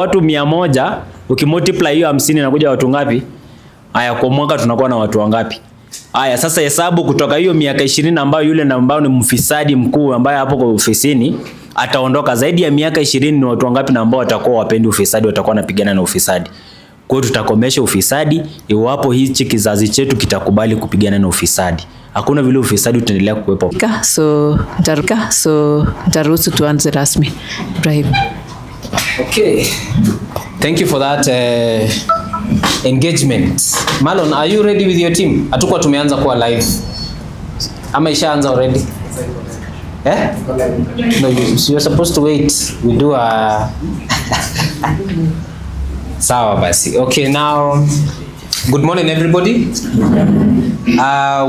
watu 100 ukimultiply hiyo 50 inakuja watu ngapi? Haya, kwa mwaka tunakuwa na watu wangapi? Haya, sasa hesabu kutoka hiyo miaka 20 ambayo yule ambao ni mfisadi mkuu ambaye hapo kwa ofisini ataondoka, zaidi ya miaka 20 ni watu wangapi na ambao watakuwa wapendi ufisadi, watakuwa wanapigana na ufisadi. Kwa hiyo tutakomesha ufisadi iwapo hichi kizazi chetu kitakubali kupigana na ufisadi. Hakuna vile ufisadi utaendelea kuwepo. So nitaruhusu tuanze rasmi. Ibrahim. Okay. Thank you for that engagement. Marlon, are you ready with your team? Hatukuwa tumeanza kuwa live. Ama ishaanza already? Eh? No, you're supposed to wait. We do a Sawa basi. Okay, now good morning everybody.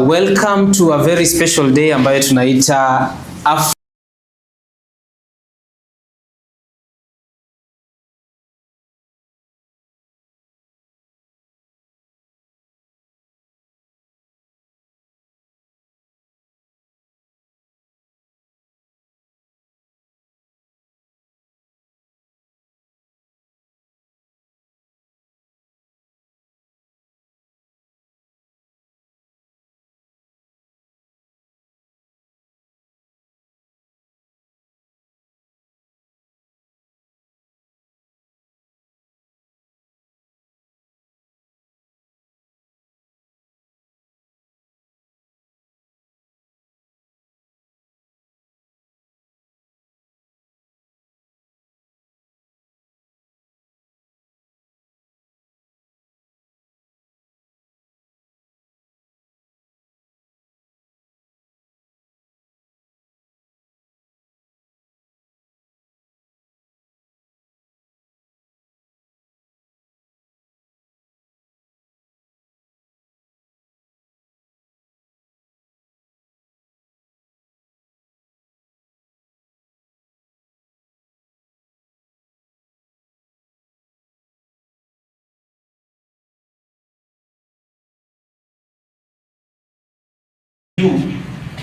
Welcome to a very special day ambayo tunaita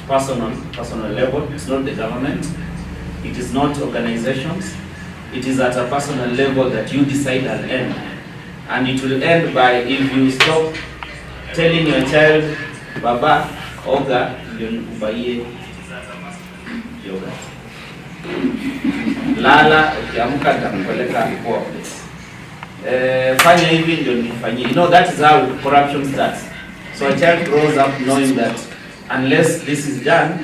personal level. It's not the government, it is not organizations, it is at a personal level that you decide and end. And it will end by if you stop telling your child, Baba, Oga, ubaye yogurt. Lala, ukiamka nitakupeleka kwa fanya hivi ndio nifanyie. You know, that is how corruption starts. So a child grows up knowing that unless this is done,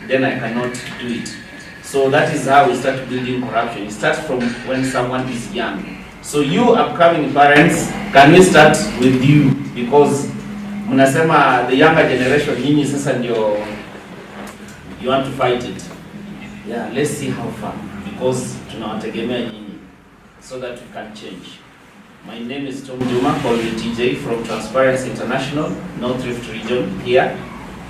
then I cannot do it. So that is how we start building corruption. It starts from when someone is young. So you upcoming parents, can we start with you? Because mnasema the younger generation, nyinyi sasa ndio you want to fight it. Yeah, let's see how far. Because tunawategemea nyinyi so that we can change. My name is Tom Juma, called me TJ from Transparency International, North Rift region here.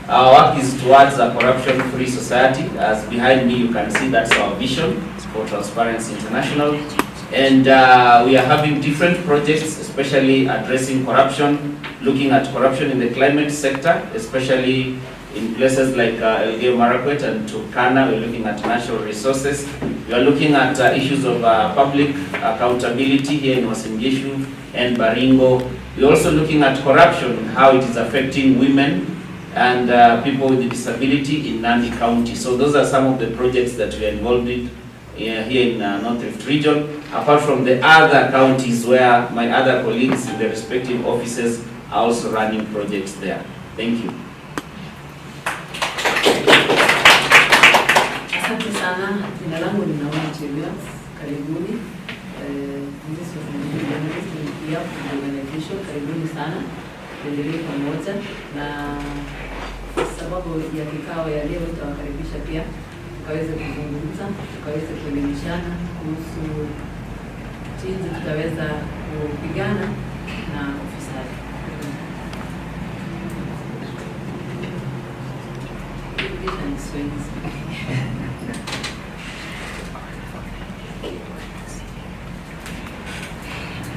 Our work is towards a corruption-free society. As behind me, you can see that's our vision for Transparency International. And we are having different projects, especially addressing corruption, looking at corruption in the climate sector, especially in places like Elgeyo Marakwet and Turkana. We're looking at natural resources. We are looking at issues of public accountability here in Uasin Gishu and Baringo. We're also looking at corruption, how it is affecting women and people with disability in Nandi County. So those are some of the projects that we are involved in here in North Rift region, apart from the other counties where my other colleagues in the respective offices are also running projects there. Thank you. Asante sana. Jina langu ni Naomi Chelios. Karibuni. This was my organization. Karibuni sana. Tuendelee pamoja na sababu ya kikao ya leo tutawakaribisha pia tukaweze kuzungumza, tukaweze kuelimishana kuhusu jinsi tutaweza kupigana na ufisadi.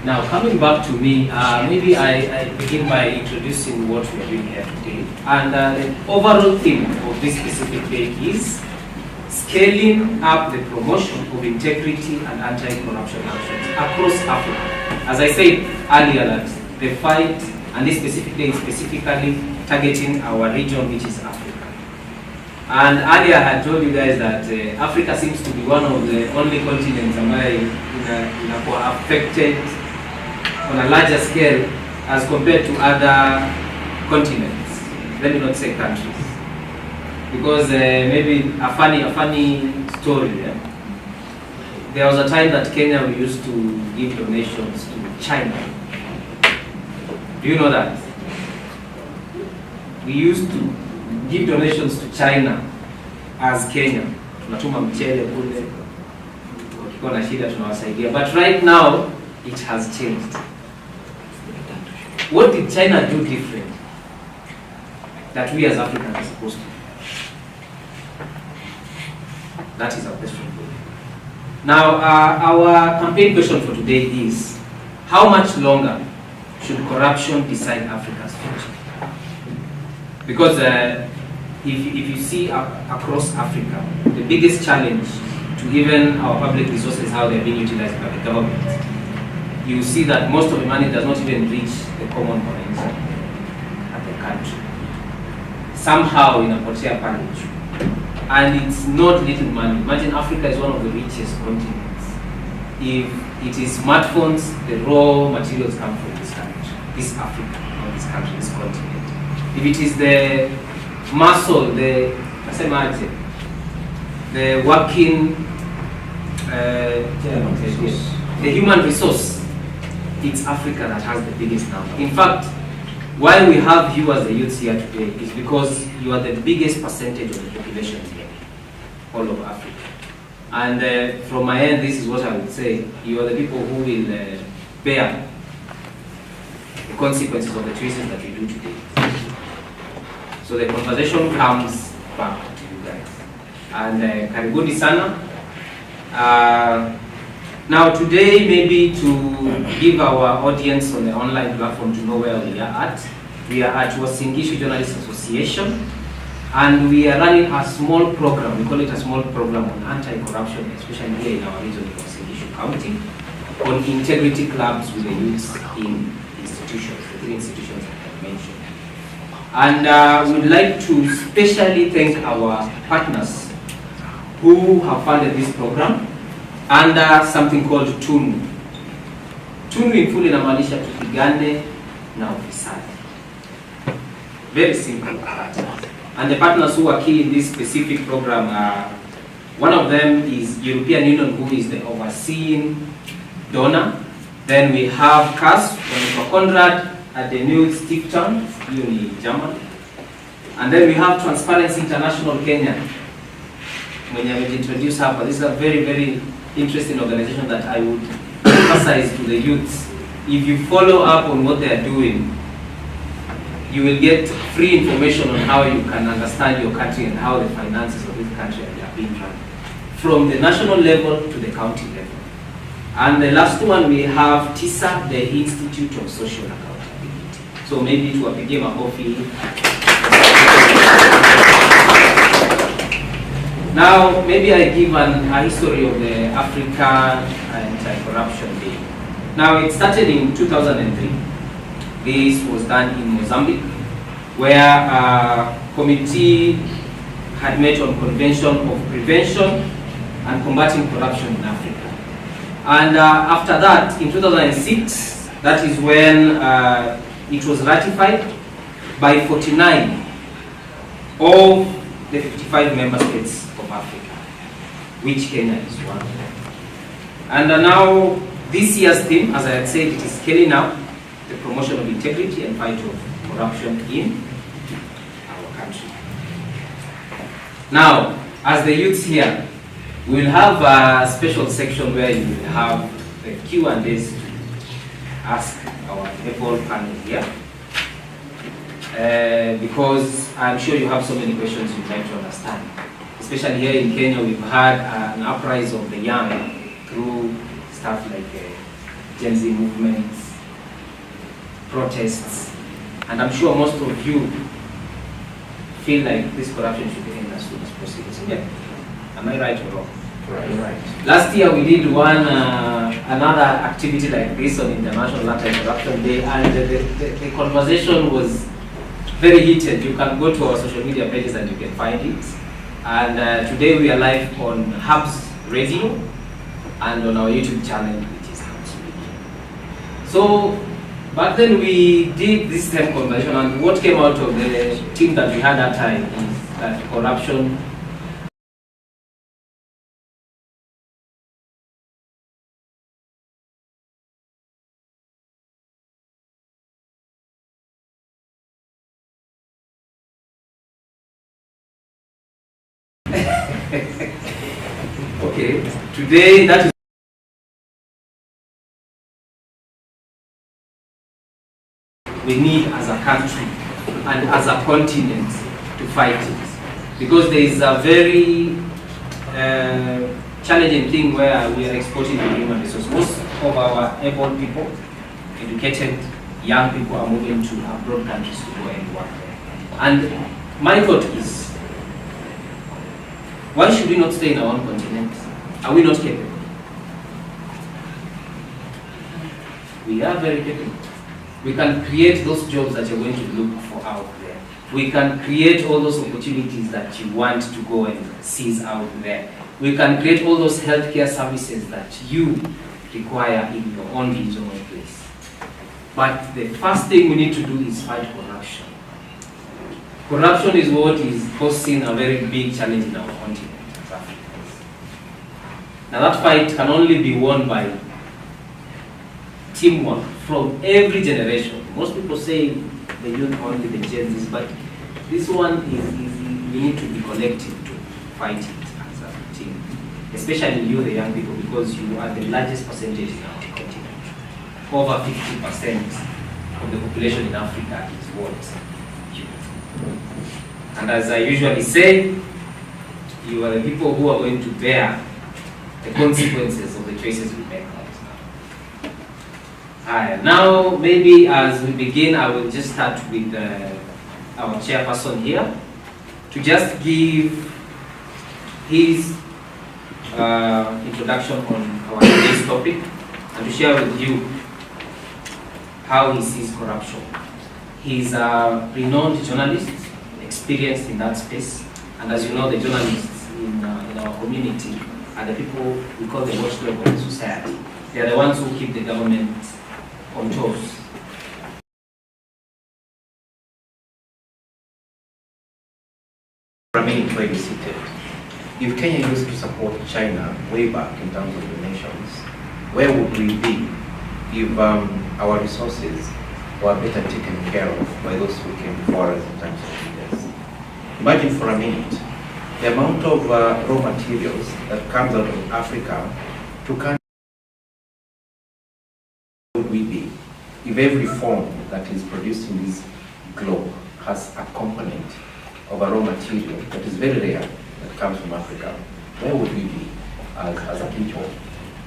Now, coming back to me, maybe I begin by introducing what we are doing here today. And the overall theme of this specific day is scaling up the promotion of integrity and anti-corruption actions across Africa. As I said earlier, that the fight, and this specific day is specifically targeting our region, which is Africa. And earlier I had told you guys that Africa seems to be one of the only continents affected on a larger scale as compared to other continents. Let me not say countries, because maybe a funny story. Yeah? There was a time that Kenya we used to give donations to China. Do you know that? We used to give donations to China as Kenya. Tunatuma mchele kule, wakikuwa na shida tunawasaidia. But right now, it has changed. What did China do different that we as Africans are supposed to do? That is our question for you. Now, our campaign question for today is, how much longer should corruption decide Africa's future? Because if you see across Africa, the biggest challenge to even our public resources, how they're being utilized by the government, you see that most of the money does not even reach the common ones at the country. Somehow inapotea pale juu. And it's not little money. Imagine Africa is one of the richest continents. If it is smartphones, the raw materials come from this country, this Africa, not this country, this continent. If it is the muscle, the working, the human resource, it's Africa that has the biggest number. In fact, why we have you as the youths here today is because you are the biggest percentage of the population here, all of Africa. And from my end, this is what I would say: you are the people who will bear the consequences of the choices that we do today. So the conversation comes back to you guys. And karibuni sana. Now today, maybe to give our audience on the online platform to know where we are at Uasin Gishu Journalists Association, and we are running a small program, we call it a small program on anti-corruption, especially here in our region of Uasin Gishu County, on integrity clubs with the youths in institutions, the 3 institutions that I mentioned. And we'd like to specially thank our partners who have funded this program under something called TUNU. TUNU in full inamaanisha tupigane na ufisadi. Very simple. And the partners who are key in this specific program are, one of them is European Union, who is the overseeing donor. Then we have CAS, Konrad Adenauer Stiftung, in German. And then we have Transparency International Kenya. When I will introduce her, but this is a very, very interesting organization that I would emphasize to the youths. If you follow up on what they are doing, you will get free information on how you can understand your country and how the finances of this country are being run, from the national level to the county level. And the last one, we have TISA, the Institute of Social Accountability. So maybe to apige makofi. Now, maybe I give a history of the African Anti-Corruption Day. Now, it started in 2003. This was done in Mozambique, where a committee had met on Convention of Prevention and Combating Corruption in Africa. And after that, in 2006, that is when it was ratified by 49 of the 55 member states of Africa, which Kenya is one of them. And now, this year's theme, as I had said, it is scaling up the promotion of integrity and fight of corruption in our country. Now, as the youths here, we will have a special section where you will have the Q&As to ask our able panel here. Because I'm sure you have so many questions you'd like to understand. Especially here in Kenya, we've had an uprising of the young through stuff like Gen Z movements, protests, and I'm sure most of you feel like this corruption should end as soon as possible. So yeah, Am I right or wrong? Right. Last year we did another activity like this on International Anti-Corruption Day, and the conversation was very heated. You can go to our social media pages and you can find it. And today we are live on Hubs Radio and on our YouTube channel, which is Hubs Radio. So back then we did this same conversation, and what came out of the team that we had that time is that corruption okay, today that is we need as a country and as a continent to fight it, because there is a very challenging thing where we are exporting our human resources. Most of our able people, educated young people, are moving to abroad countries to go and work there. And my thought is, why should we not stay in our own continent? Are we not capable? We are very capable. We can create those jobs that you're going to look for out there. We can create all those opportunities that you want to go and seize out there. We can create all those healthcare services that you require in your own regional place. But the first thing we need to do is fight corruption. Corruption is what is causing a very big challenge in our continent as Africans. Now that fight can only be won by teamwork from every generation. Most people say the youth only, the Gen Zs, but this one is we need to be collective to fight it as a team. Especially you, the young people, because you are the largest percentage in our continent. Over 50% of the population in Africa is what? And as I usually say, you are the people who are going to bear the consequences of the choices we make right now. Now, maybe as we begin, I will just start with our chairperson here to just give his introduction on our today's topic and to share with you how he sees corruption. He's a renowned journalist, experienced in that space, and as you know, the journalists in our community are the people we call the watchdog of the society. They are the ones who keep the government on toes. Remain where you seated. If Kenya used to support China way back in terms of donations, where would we be if our resources were better taken care of by those who came before us in terms of leaders? Imagine for a minute the amount of raw materials that comes out of Africa to countries. Where would we be if every form that is produced in this globe has a component of a raw material that is very rare that comes from Africa? Where would we be as a people?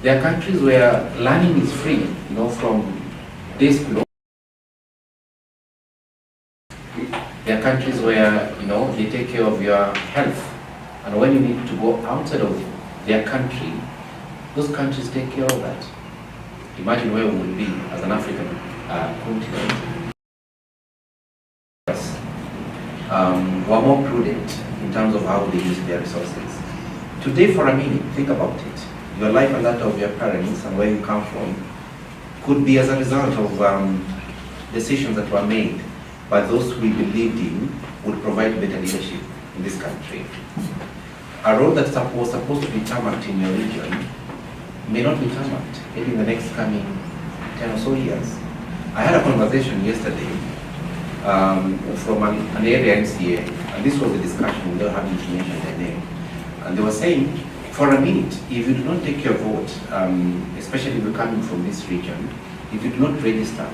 There are countries where learning is free, from this globe. There are countries where, they take care of your health. And when you need to go outside of their country, those countries take care of that. Imagine where we would be as an African continent. We're more prudent in terms of how they use their resources. Today, for a minute, think about it. Your life and that of your parents and where you come from could be as a result of decisions that were made by those who we believed in would provide better leadership in this country. A road that was supposed to be tarmacked in your region may not be tarmacked maybe in the next coming 10 or so years. I had a conversation yesterday from an area MCA, and this was a discussion without having to mention their name. And they were saying, for a minute, if you do not take your vote, especially if you're coming from this region, if you do not register,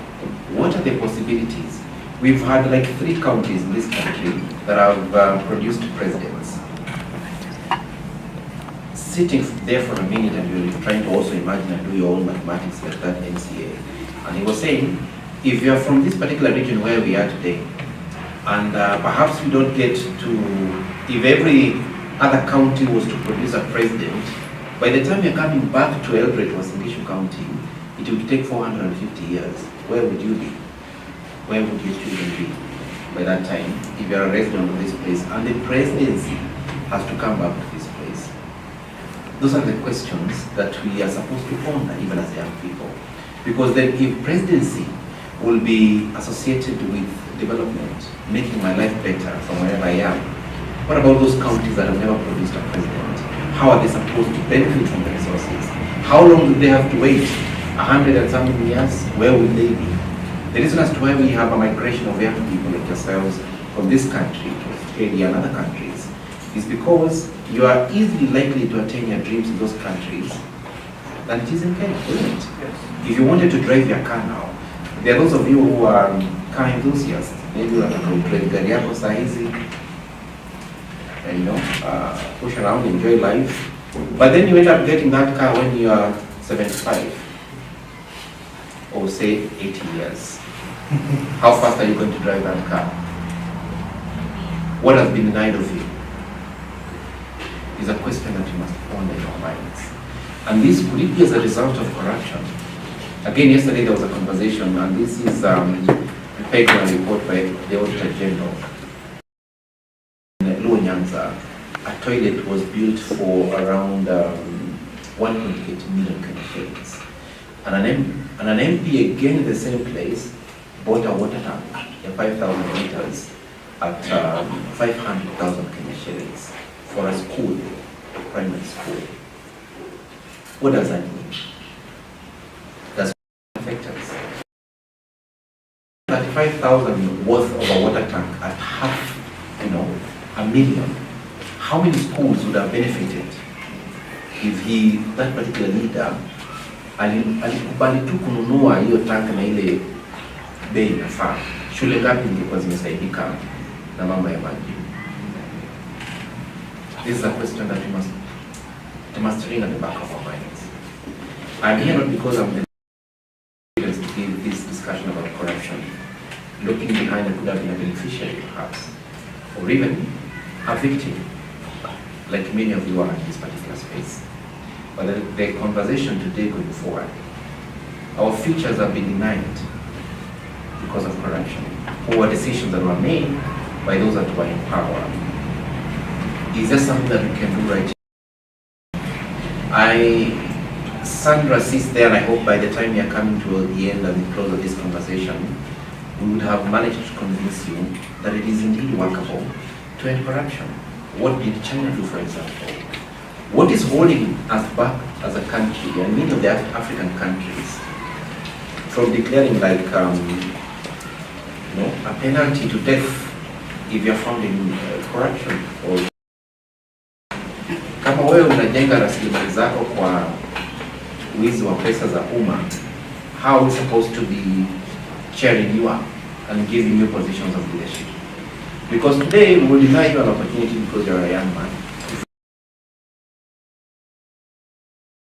what are the possibilities? We've had like 3 counties in this country that have produced presidents. Sitting there for a minute and you're trying to also imagine and do your own mathematics like that MCA. And he was saying, if you're from this particular region where we are today, and perhaps we don't get to, if every other county was to produce a president, by the time you're coming back to Eldoret or Uasin Gishu County, it would take 450 years. Where would you be? Where would your children be by that time if you're a resident of this place and the presidency has to come back to this place? Those are the questions that we are supposed to ponder even as young people. Because then if presidency will be associated with development, making my life better from wherever I am, what about those counties that have never produced a president? How are they supposed to benefit from the resources? How long do they have to wait? 100 and something years? Where will they be? The reason as to why we have a migration of young people like yourselves from this country to Australia and other countries is because you are easily likely to attain your dreams in those countries than it is in Kenya, isn't it? Yes. If you wanted to drive your car now, there are those of you who are car enthusiasts. Maybe you are going to drive gari yako saa hizi, and push around, enjoy life. But then you end up getting that car when you are 75 or say 80 years. How fast are you going to drive that car? What has been denied of you is a question that you must ponder in your minds. And this could it be as a result of corruption? Again, yesterday there was a conversation, and this is prepared in a report by the Auditor General. In Luo Nyanza, a toilet was built for around 1.8 million Kenya shillings. And an MP again in the same place bought a water tank, 5,000 liters, at 500,000 Kenya shillings for a school, a primary school. What does that mean? Does it affect us? 35,000 worth of a water tank at half, a million. How many schools would have benefited if that particular leader, alikubali tu kununua hiyo tank na ile bei inafaa? Shule ngapi zingekuwa zimesaidika na mambo ya maji? This is a question that we must ring at the back of our minds. I'm here not because I'm the to give this discussion about corruption. Looking behind, I could have been a beneficiary perhaps, or even a victim, like many of you are in this particular space. But the conversation today going forward, our futures have been denied because of corruption, or decisions that were made by those that were in power. Is there something that we can do right? Sandra sits there, and I hope by the time we are coming to the end and the close of this conversation, we would have managed to convince you that it is indeed workable to end corruption. What did China do, for example? What is holding us back as a country, and many of the African countries, from declaring like a penalty to death if you're found in corruption? Or kama wewe unajenga rasilimali zako kwa wizi wa pesa za umma, how are we supposed to be cheering you up and giving you positions of leadership? Because today we will deny you an opportunity because you're a young man.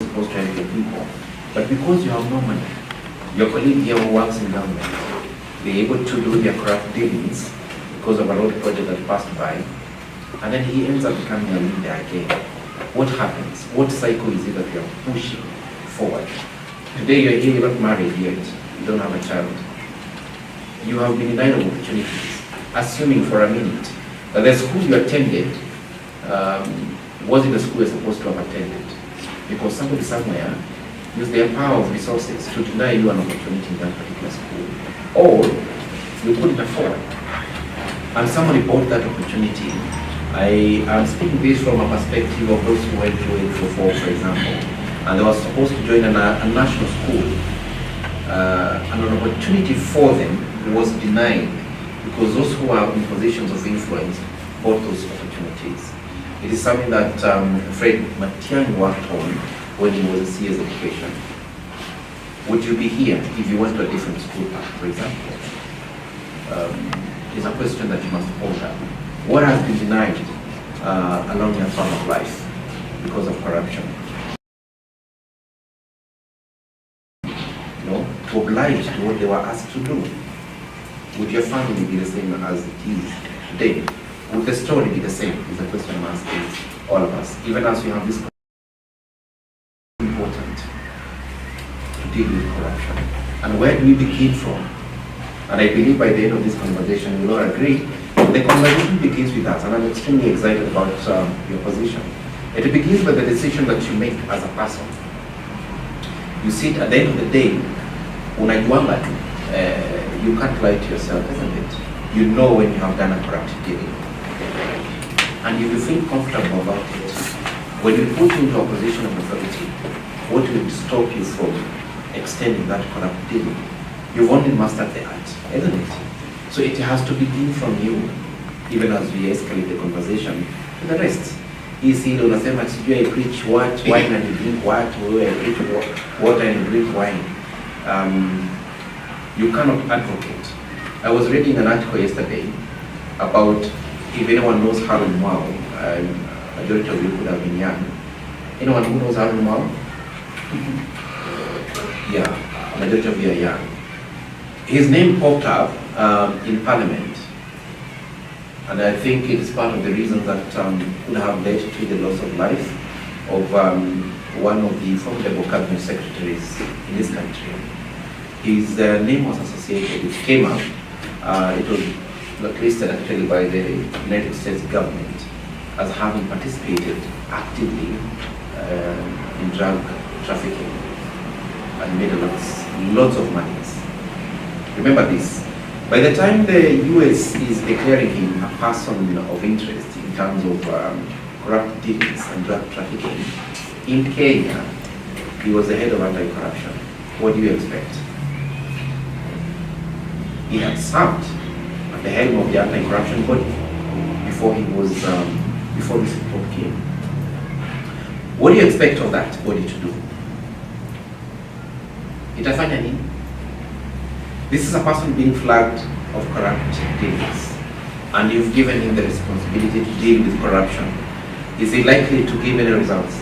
You're supposed to help your people, but because you have no money, your colleague here who works in government, they're able to do their corrupt dealings because of a road project that passed by, and then he ends up becoming a leader again. What happens? What cycle is it that we are pushing forward? Today you're here, you're not married yet, you don't have a child. You have been denied opportunities, assuming for a minute that the school you attended wasn't the school you're supposed to have attended, because somebody somewhere used their power of resources to deny you an opportunity in that particular school, or you couldn't afford, and somebody bought that opportunity. I am speaking this from a perspective of those who went to 844, for example, and they were supposed to join a national school, and an opportunity for them was denied because those who are in positions of influence bought those opportunities. It is something that Fred Matiang'i worked on when he was a CS education. Would you be here if you went to a different school path, for example? It's a question that you must ponder. What has been denied along your path of life because of corruption? To oblige to what they were asked to do. Would your family be the same as it is today Would the story be the same? Is the question I'm asking all of us. Even as we have this important to deal with corruption. And where do we begin from? And I believe by the end of this conversation, we'll all agree, the conversation begins with us, and I'm extremely excited about your position. It begins with the decision that you make as a person. You see, at the end of the day, unajuanga tu, you can't lie to yourself, isn't it? You know when you have done a corrupt dealing. And if you feel comfortable about it, when you put you into a position of authority, what will stop you from extending that corrupt dealing? You've only mastered the art, isn't it? So it has to begin from you, even as we escalate the conversation to the rest. Isi unasema sijui I preach what, wine and you drink what, or I preach water and you drink wine. You cannot advocate. I was reading an article yesterday about, if anyone knows Harold Mwau, majority of you could have been young. Anyone who knows Harold Mwau? Yeah, majority of you are young. His name popped up in Parliament, and I think it is part of the reason that could have led to the loss of life of one of the formidable cabinet secretaries in this country. His name was associated, it came up, it was listed actually by the United States government as having participated actively in drug trafficking and made lots of money. Remember this, by the time the US is declaring him a person of interest in terms of corrupt dealings and drug trafficking, in Kenya, he was the head of anti-corruption. What do you expect? He had served at the helm of the anti-corruption body before he was, before this report came. What do you expect of that body to do? Itafanya nini? This is a person being flagged of corrupt dealings, and you've given him the responsibility to deal with corruption. Is he likely to give any results?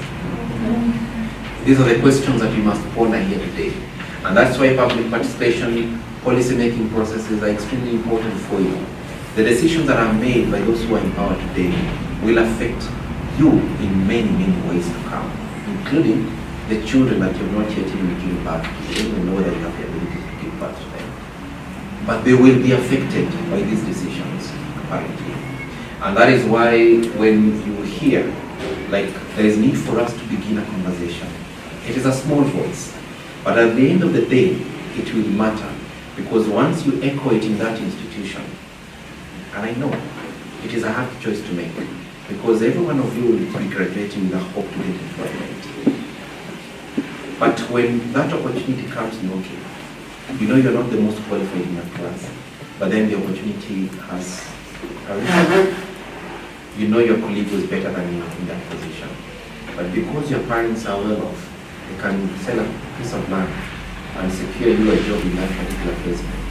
These are the questions that we must ponder here today. And that's why public participation, policy making processes are extremely important for you. The decisions that are made by those who are in power today will affect you in many, many ways to come, including the children that you've not yet even given birth to. They don't even know that you have the ability to give birth to them. But they will be affected by these decisions, apparently. And that is why when you hear, like, there is need for us to begin a conversation. It is a small voice, but at the end of the day, it will matter. Because once you echo it in that institution, and I know, it is a hard choice to make, because every one of you will be graduating with a hope to get employment. But when that opportunity comes knocking, you know you're not the most qualified in your class, but then the opportunity has arisen. You know your colleague was better than you in that position. But because your parents are well off, they can sell a piece of land and secure you a job in that particular placement.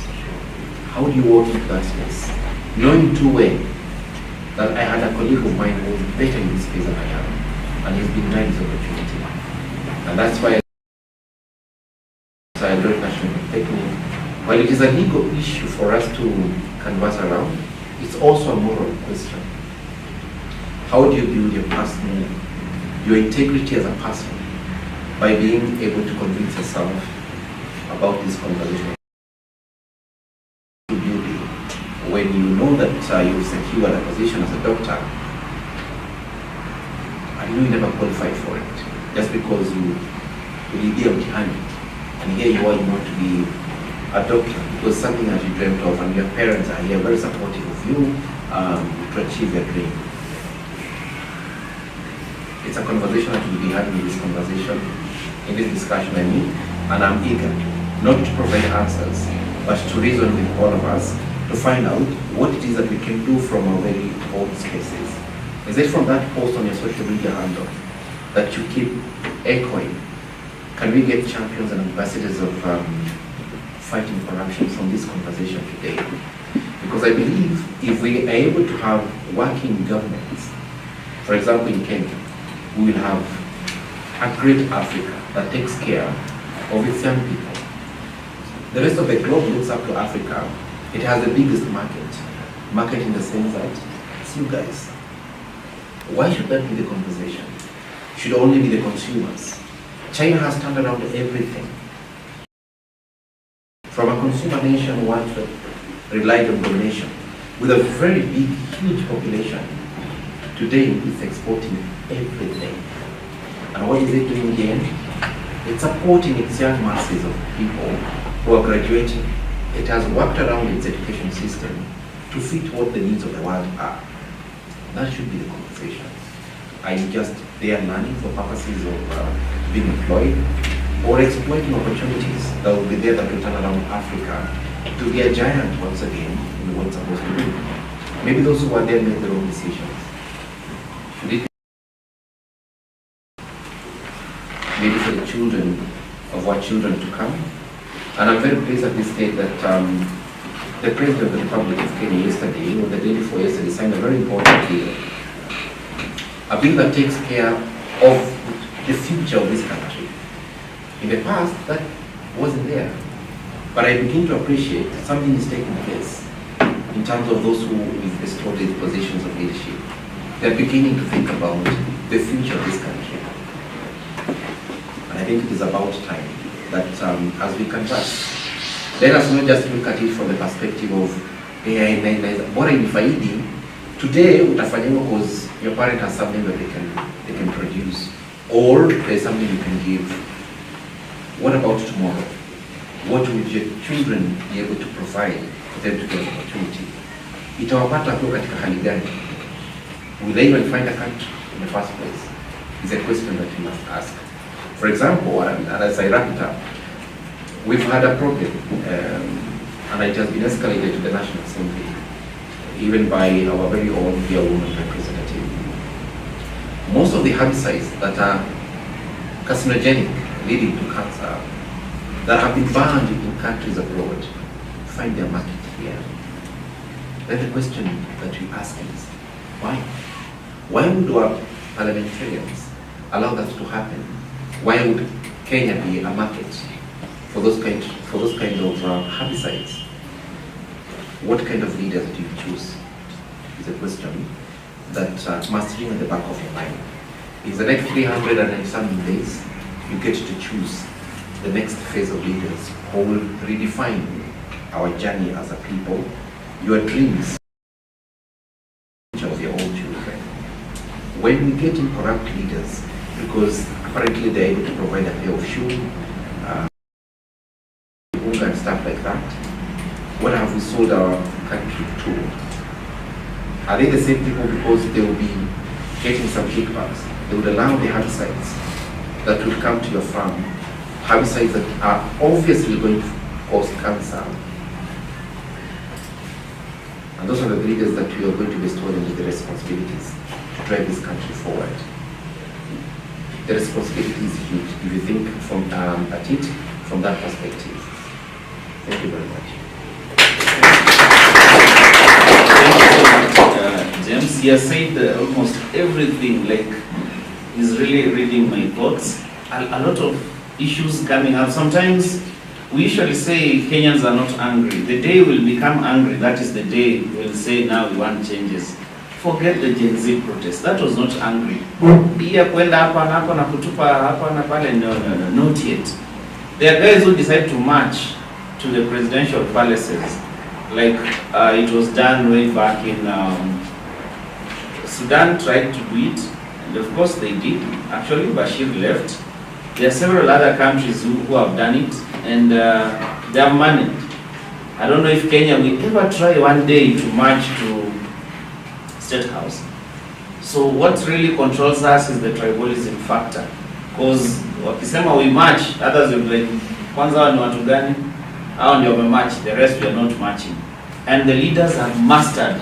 How do you walk into that space? Knowing too well that I had a colleague of mine who was better in this space than I am, and he's been denied his opportunity. And that's why I don't national technique. While it is a legal issue for us to converse around, it's also a moral question. How do you build your personal, your integrity as a person by being able to convince yourself about this conversation? When you know that you've secured a position as a doctor, and you never qualified for it, just because you will be mtihani. And here you are, you want to be a doctor because something that you dreamt of, and your parents are here very supportive of you to achieve your dream. It's a conversation that we'll be having in this conversation, in this discussion, and I'm eager not to provide answers, but to reason with all of us to find out what it is that we can do from our very own spaces. Is it from that post on your social media handle that you keep echoing? Can we get champions and ambassadors of fighting corruption from this conversation today? Because I believe if we are able to have working governments, for example in Kenya, we will have a great Africa that takes care of its young people. The rest of the globe looks up to Africa. It has the biggest market in the sense that ask you guys, why should that be the conversation? Should only be the consumers. China has turned around everything. From a consumer nation once that relied on domination, with a very big, huge population, today it's exporting everything. And what is it doing again? It's supporting its young masses of people who are graduating. It has worked around its education system to fit what the needs of the world are. That should be the conversation. Are you just there learning for purposes of being employed, or exploiting opportunities that will be there that will turn around Africa to be a giant once again in what it's supposed to be? Maybe those who are there made their own decisions. Should it maybe for the children of our children to come? And I'm very pleased at this stage that the President of the Republic of Kenya yesterday, or the day before yesterday, signed a very important deal. A bill that takes care of the future of this country. In the past, that wasn't there. But I begin to appreciate that something is taking place in terms of those who we've bestowed in positions of leadership. They're beginning to think about the future of this country. And I think it is about time that as we converse, let us not just look at it from the perspective of AI, bora inifaidi. Today, utafanyiwa because your parent has something that they can produce, or there's something you can give. What about tomorrow? What will your children be able to provide for them to get an opportunity? Itawapata kwa katika hali gani? Will they even find a country in the first place? Is a question that we must ask. For example, and as I wrap it up, we've had a problem, and it has been escalated to the National Assembly, even by our very own dear woman representative. Most of the herbicides that are carcinogenic, leading to cancer, that have been banned in countries abroad, find their market here. Then the question that we ask is, why? Why would our parliamentarians allow that to happen? Why would Kenya be a market for those kind of herbicides? What kind of leaders do you choose? Is a question that must ring at the back of your mind. In the next 300 and some days, you get to choose the next phase of leaders who will redefine our journey as a people, your dreams of your own children. When we get in corrupt leaders, because apparently they're able to provide a pair of shoes, and stuff like that, what have we sold our country to? Are they the same people because they will be getting some kickbacks? They would allow the herbicides that will come to your farm, herbicides that are obviously going to cause cancer. And those are the leaders that we are going to bestow them with the responsibilities to drive this country forward. The responsibility is huge if you think from at it from that perspective. Thank you very much. James, he has said almost everything, like he's really reading my thoughts. A lot of issues coming up. Sometimes we usually say Kenyans are not angry. The day we'll become angry, that is the day we'll say now we want changes. Forget the Gen Z protest. That was not angry. Iya kwenda hapa na hapa na kutupa hapa na pale, no, not yet. There are guys who decide to march to the presidential palaces, like it was done way back in Sudan tried to do it, and of course they did. Actually, Bashir left. There are several other countries who have done it, and they have managed. I don't know if Kenya will ever try one day to march to State House. So what really controls us is the tribalism factor. Because wakisema we march, others will be like, kwanza ni watu gani? Hao ndio wamemarch, the rest we are not marching. And the leaders have mastered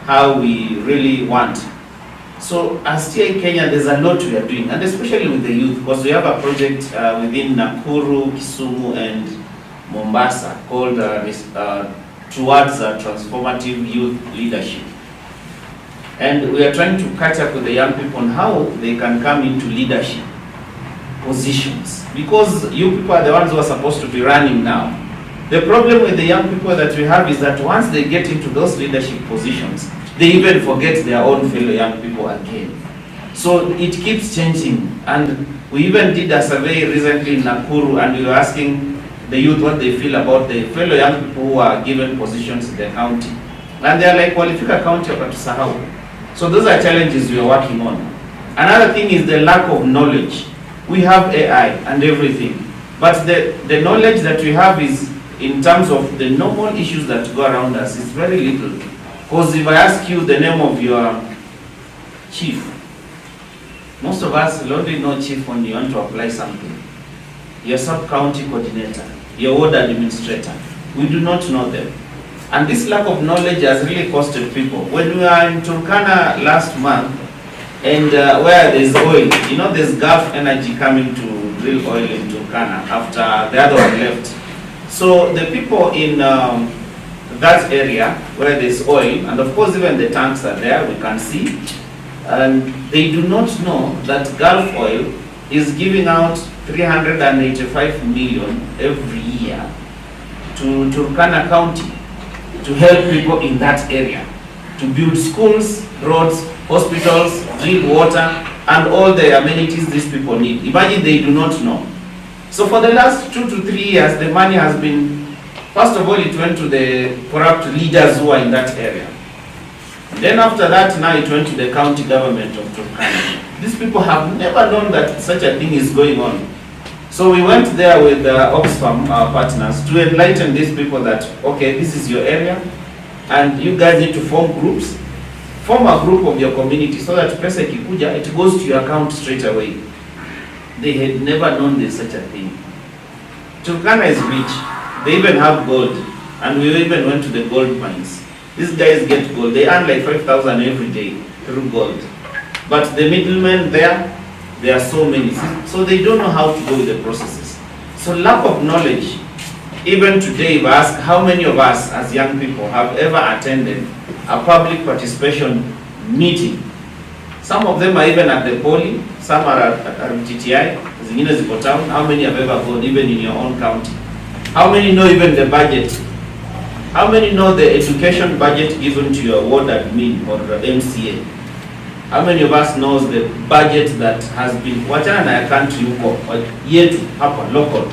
how we really want. So as TI Kenya, there's a lot we are doing, and especially with the youth, because we have a project within Nakuru, Kisumu, and Mombasa called Towards Transformative Youth Leadership. And we are trying to catch up with the young people on how they can come into leadership positions. Because you people are the ones who are supposed to be running now. The problem with the young people that we have is that once they get into those leadership positions, they even forget their own fellow young people again. So it keeps changing, and we even did a survey recently in Nakuru, and we were asking the youth what they feel about the fellow young people who are given positions in the county. And they are like, walifika county wakatusahau. So those are challenges we are working on. Another thing is the lack of knowledge. We have AI and everything, but the knowledge that we have is in terms of the normal issues that go around us is very little. Because if I ask you the name of your chief, most of us will only know chief when you want to apply something. Your sub-county coordinator, your ward administrator, we do not know them. And this lack of knowledge has really costed people. When we were in Turkana last month, and where there's oil, you know, there's Gulf Energy coming to drill oil in Turkana after the other one left. So the people in that area where there's oil, and of course even the tanks are there, we can see, and they do not know that Gulf Oil is giving out 385 million every year to Turkana County to help people in that area, to build schools, roads, hospitals, drink water, and all the amenities these people need. Imagine they do not know. So for the last 2 to 3 years, the money has been, first of all, it went to the corrupt leaders who are in that area. Then after that, now it went to the county government of Turkana. These people have never known that such a thing is going on. So we went there with Oxfam, our partners, to enlighten these people that, okay, this is your area, and you guys need to form groups. Form a group of your community so that pesa ikikuja, it goes to your account straight away. They had never known there's such a thing. Turkana is rich. They even have gold. And we even went to the gold mines. These guys get gold. They earn like 5,000 every day through gold. But the middlemen there are so many. So they don't know how to go with the processes. So lack of knowledge. Even today, if I ask how many of us as young people have ever attended a public participation meeting. Some of them are even at the poly, some are at RTTI, zingine ziko town. How many have ever gone, even in your own county? How many know even the budget? How many know the education budget given to your ward admin or MCA? How many of us knows the budget that has been, wachana na ya country huko, yetu, hapa, local?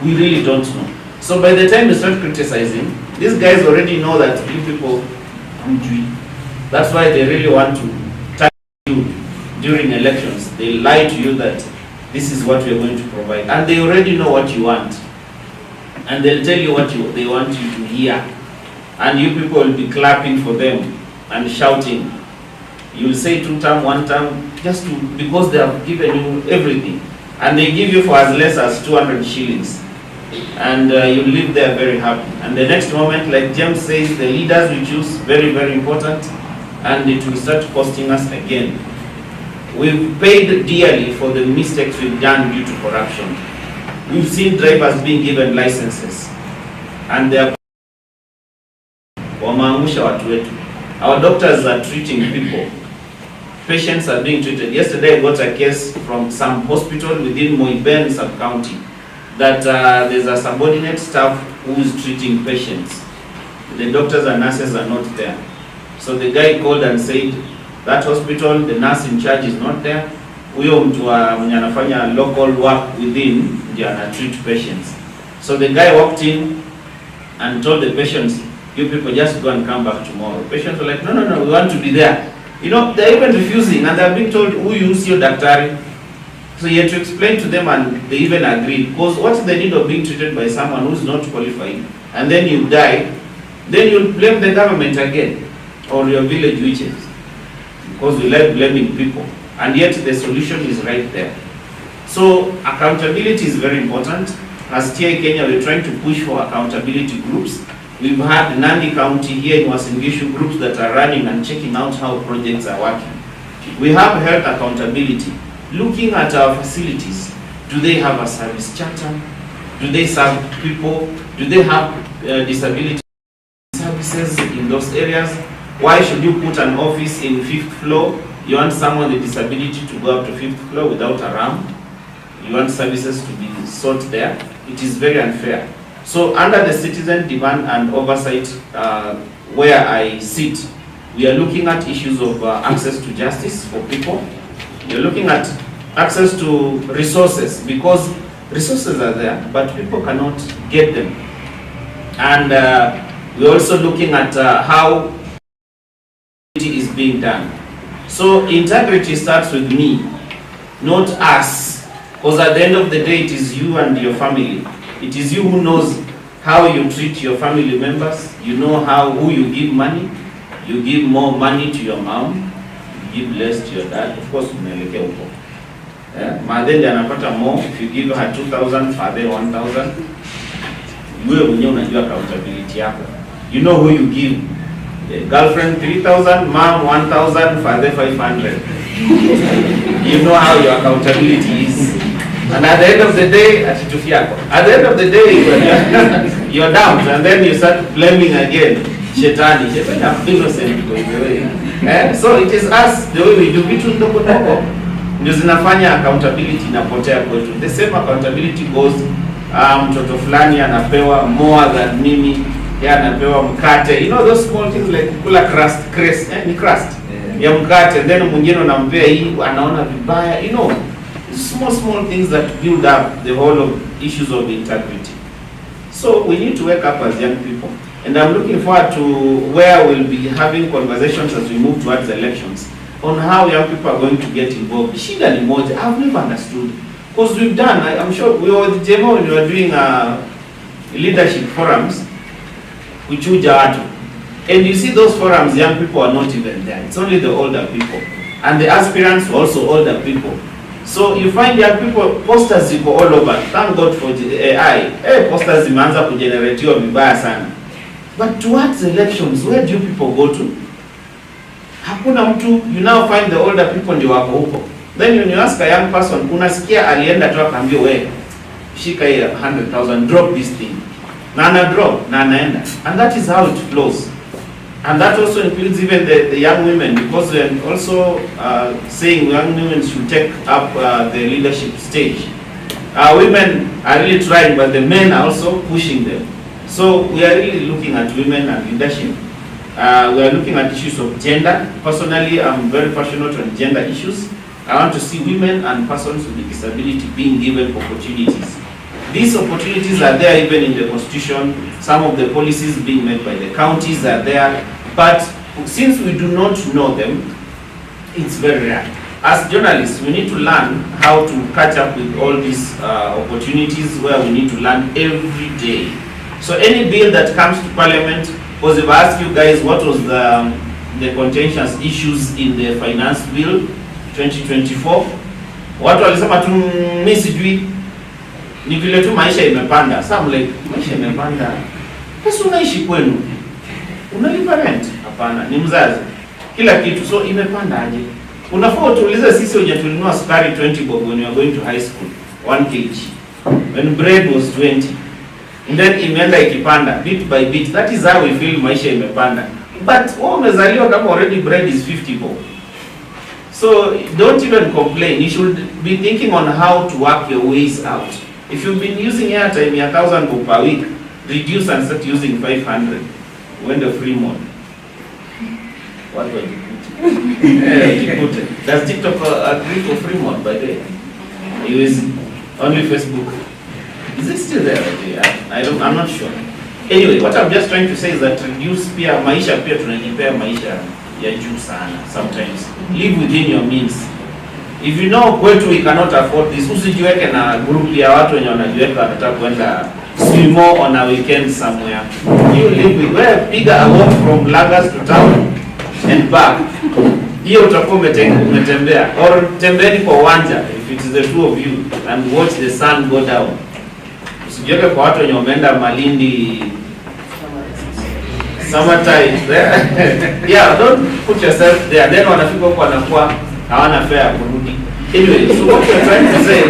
We really don't know. So by the time you start criticizing, these guys already know that you people, that's why they really want to target you during elections. They lie to you that this is what we are going to provide, and they already know what you want, and they'll tell you what they want you to hear, and you people will be clapping for them and shouting. You'll say 2 term, 1 term, just because they have given you everything, and they give you for as less as 200 shillings. And you live there very happy. And the next moment, like James says, the leaders we choose, very, very important, and it will start costing us again. We've paid dearly for the mistakes we've done due to corruption. We've seen drivers being given licenses, and they are wameangusha watu wetu. Our doctors are treating people. Patients are being treated. Yesterday I got a case from some hospital within Moiben sub-county that there's a subordinate staff who is treating patients. The doctors and nurses are not there. So the guy called and said, that hospital, the nurse in charge is not there. Huyo mtu mwenye anafanya local work within ndiye ana treat patients. So the guy walked in and told the patients, you people just go and come back tomorrow. Patients were like, no, we want to be there. You know, they're even refusing, and they're being told, who use your daktari? So you have to explain to them, and they even agree. Because what's the need of being treated by someone who's not qualified, and then you die, then you'll blame the government again, or your village witches. Because we like blaming people, and yet the solution is right there. So accountability is very important. As TI Kenya, we're trying to push for accountability groups. We've had Nandi County here in Uasin Gishu groups that are running and checking out how projects are working. We have health accountability. Looking at our facilities, do they have a service charter? Do they serve people? Do they have disability services in those areas? Why should you put an office in 5th floor? You want someone with disability to go up to 5th floor without a ramp? You want services to be sought there? It is very unfair. So under the citizen demand and oversight where I sit, We are looking at issues of access to justice for people. We are looking at access to resources, because resources are there, but people cannot get them. And we're also looking at how it is being done. So integrity starts with me, not us, because at the end of the day it is you and your family. It is you who knows how you treat your family members. You know who you give money. You give more money to your mom, you give less to your dad. Of course, unaelekea huko. Mother ndiye anapata more. If you give her 2,000, father 1,000. Wewe mwenyewe unajua accountability yako. You know who you give. Girlfriend 3,000, mom 1,000, father 500. You know how your accountability is. And at the end of the day, at the end of the day, you're down, and then you start blaming again. Shetani are innocent by the way. So it is us, the way we do vitu ndogo ndogo ndio zinafanya accountability inapotea kwetu. The same accountability goes, mtoto fulani anapewa more than mimi, yeye anapewa mkate. You know those small things like kula crust, ni crust ya mkate, then mwingine unampea hii anaona vibaya. You know, small things that build up the whole of issues of integrity. So we need to wake up as young people. And I'm looking forward to where we'll be having conversations as we move towards elections on how young people are going to get involved. Shida ni moja, I've never understood. Because we've done, I'm sure we were with JMO when we were doing leadership forums, kuchuja watu. And you see those forums, young people are not even there. It's only the older people. And the aspirants were also older people. So you find young people, posters ziko all over. Thank God for AI. Posters zimeanza kugeneratiwa vibaya sana. But towards elections, where do people go to? Hakuna mtu. You now find the older people ndio wako huko. Then when you ask a young person, unasikia alienda tu akaambia wewe shika hii 100,000, drop this thing. Na ana drop, na anaenda. And that is how it flows. And that also includes even the young women, because we are also saying young women should take up the leadership stage. Women are really trying, but the men are also pushing them. So we are really looking at women and leadership. We are looking at issues of gender. Personally, I'm very passionate on gender issues. I want to see women and persons with disability being given opportunities. These opportunities are there even in the Constitution. Some of the policies being made by the counties are there. But since we do not know them, it's very rare. As journalists, we need to learn how to catch up with all these opportunities where we need to learn every day. So any bill that comes to Parliament, because if I ask you guys what was the contentious issues in the finance bill 2024, watu walisema tu mimi sijui, ni vile tu maisha imepanda. Some like maisha imepanda. Sasa unaishi kwenu, unalipa rent? Hapana, ni mzazi. Kila kitu so imepanda aje? Unafaa utuulize sisi wenye tulinunua sukari 20 bob when we were going to high school, 1 kg. When bread was 20. And then imeenda ikipanda bit by bit. That is how we feel maisha imepanda. But wewe umezaliwa kama already bread is 50 bob. So don't even complain. You should be thinking on how to work your ways out. If you've been using airtime 1,000 bob per week, reduce and start using 500. When the free mode. What was it? Does TikTok agree for free mode by the way? You use only Facebook. Is it still there? I'm not sure. Anyway, what I'm just trying to say is that reduce pia maisha pia tunajipea maisha ya juu sana sometimes. Live within your means. If you know kwetu we cannot afford this, usijiweke na group ya watu wenye wanajiweka wanataka kwenda swim on a weekend somewhere. You live with where bigger a walk from Lagos to town and back. Hiyo utakuwa umetembea, or tembeni kwa uwanja if it is the two of you and watch the sun go down. Usijiweke kwa watu wenye wameenda Malindi summertime. Yeah, don't put yourself there. Then wanafika huko wanakuwa hawana fare ya kurudi. Anyway, so what we're trying to say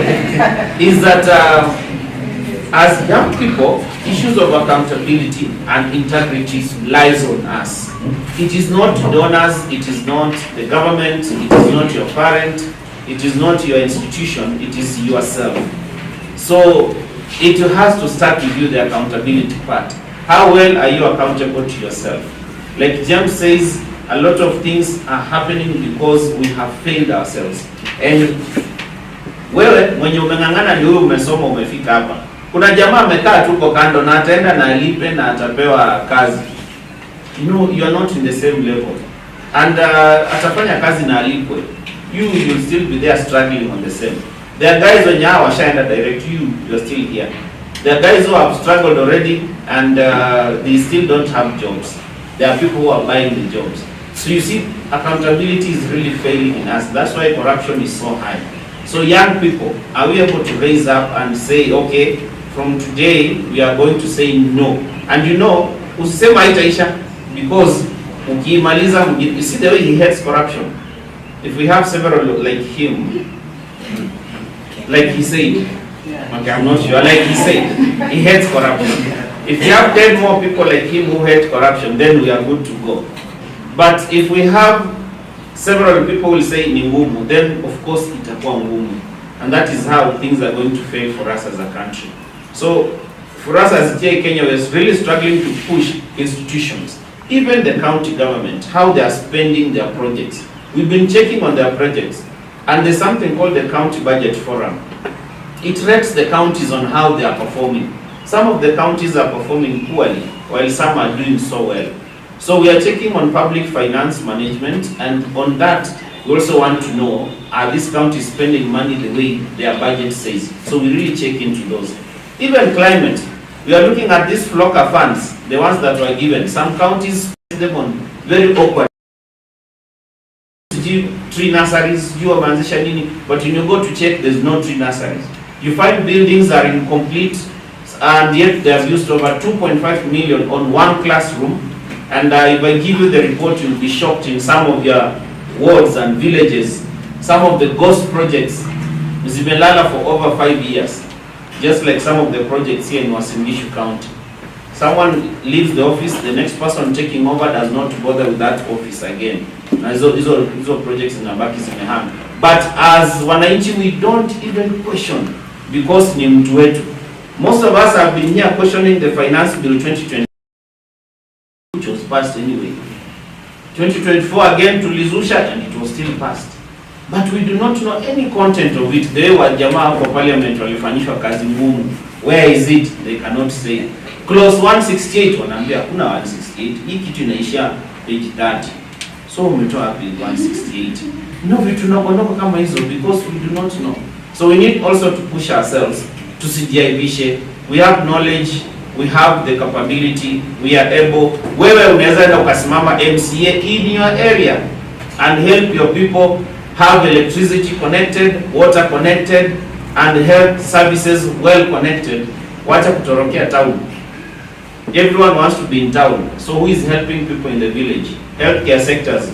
is that as young people, issues of accountability and integrity lies on us. It is not donors, it is not the government, it is not your parent, it is not your institution, it is yourself. So it has to start with you, the accountability part. How well are you accountable to yourself? Like James says, a lot of things are happening because we have failed ourselves. And wewe mwenye umeng'ang'ana ndio umesoma umefika hapa. Kuna jamaa amekaa tuko kando na ataenda na alipe na atapewa kazi. You are not in the same level. And atafanya kazi na alipwe. You will still be there struggling on the same. There are guys wenye hawa washaenda direct, you are still here. There are guys who have struggled already and they still don't have jobs. There are people who are buying the jobs. So you see, accountability is really failing in us. That's why corruption is so high. So young people, are we able to raise up and say, okay, from today we are going to say no? And you know, usisema haitaisha because ukimaliza, you see the way he hates corruption. If we have several like him, like he said, okay, I'm not sure, like he said, he hates corruption. If we have 10 more people like him who hate corruption, then we are good to go. But if we have several people who will say ni ngumu, then of course itakuwa ngumu. And that is how things are going to fail for us as a country. So for us as TI Kenya, we're really struggling to push institutions, even the county government, how they are spending their projects. We've been checking on their projects, and there's something called the County Budget Forum. It rates the counties on how they are performing. Some of the counties are performing poorly, while some are doing so well. So we are checking on public finance management, and on that, we also want to know, are these counties spending money the way their budget says? So we really check into those. Even climate, we are looking at these FLOCA funds, the ones that were given. Some counties spend them on very awkward tree nurseries, but when you go to check, there's no tree nurseries. You find buildings are incomplete, and yet they have used over 2.5 million on one classroom. And if I give you the report, you'll be shocked. In some of your wards and villages, some of the ghost projects, zimelala for over 5 years, just like some of the projects here in Uasin Gishu County. Someone leaves the office, the next person taking over does not bother with that office again. These are projects in Abaki zimehang. But as wananchi, we don't even question because ni mtu wetu. Most of us have been here questioning the Finance Bill 2020, which was passed anyway. 2024 again tulizusha and it was still passed. But we do not know any content of it. They were jamaa kwa parliament walifanyishwa kazi ngumu. Where is it? They cannot say. Clause 168 wanaambia kuna 168. Hii kitu inaisha page 30. So umetoa wapi 168? No, vitu ndogo kama hizo because we do not know. So we need also to push ourselves to tusijiaibishe. We have knowledge, we have the capability, we are able. Wewe unaweza enda ukasimama MCA in your area and help your people have electricity connected, water connected, and health services well connected. Wacha kutorokea town. Everyone wants to be in town. So who is helping people in the village? Healthcare sectors,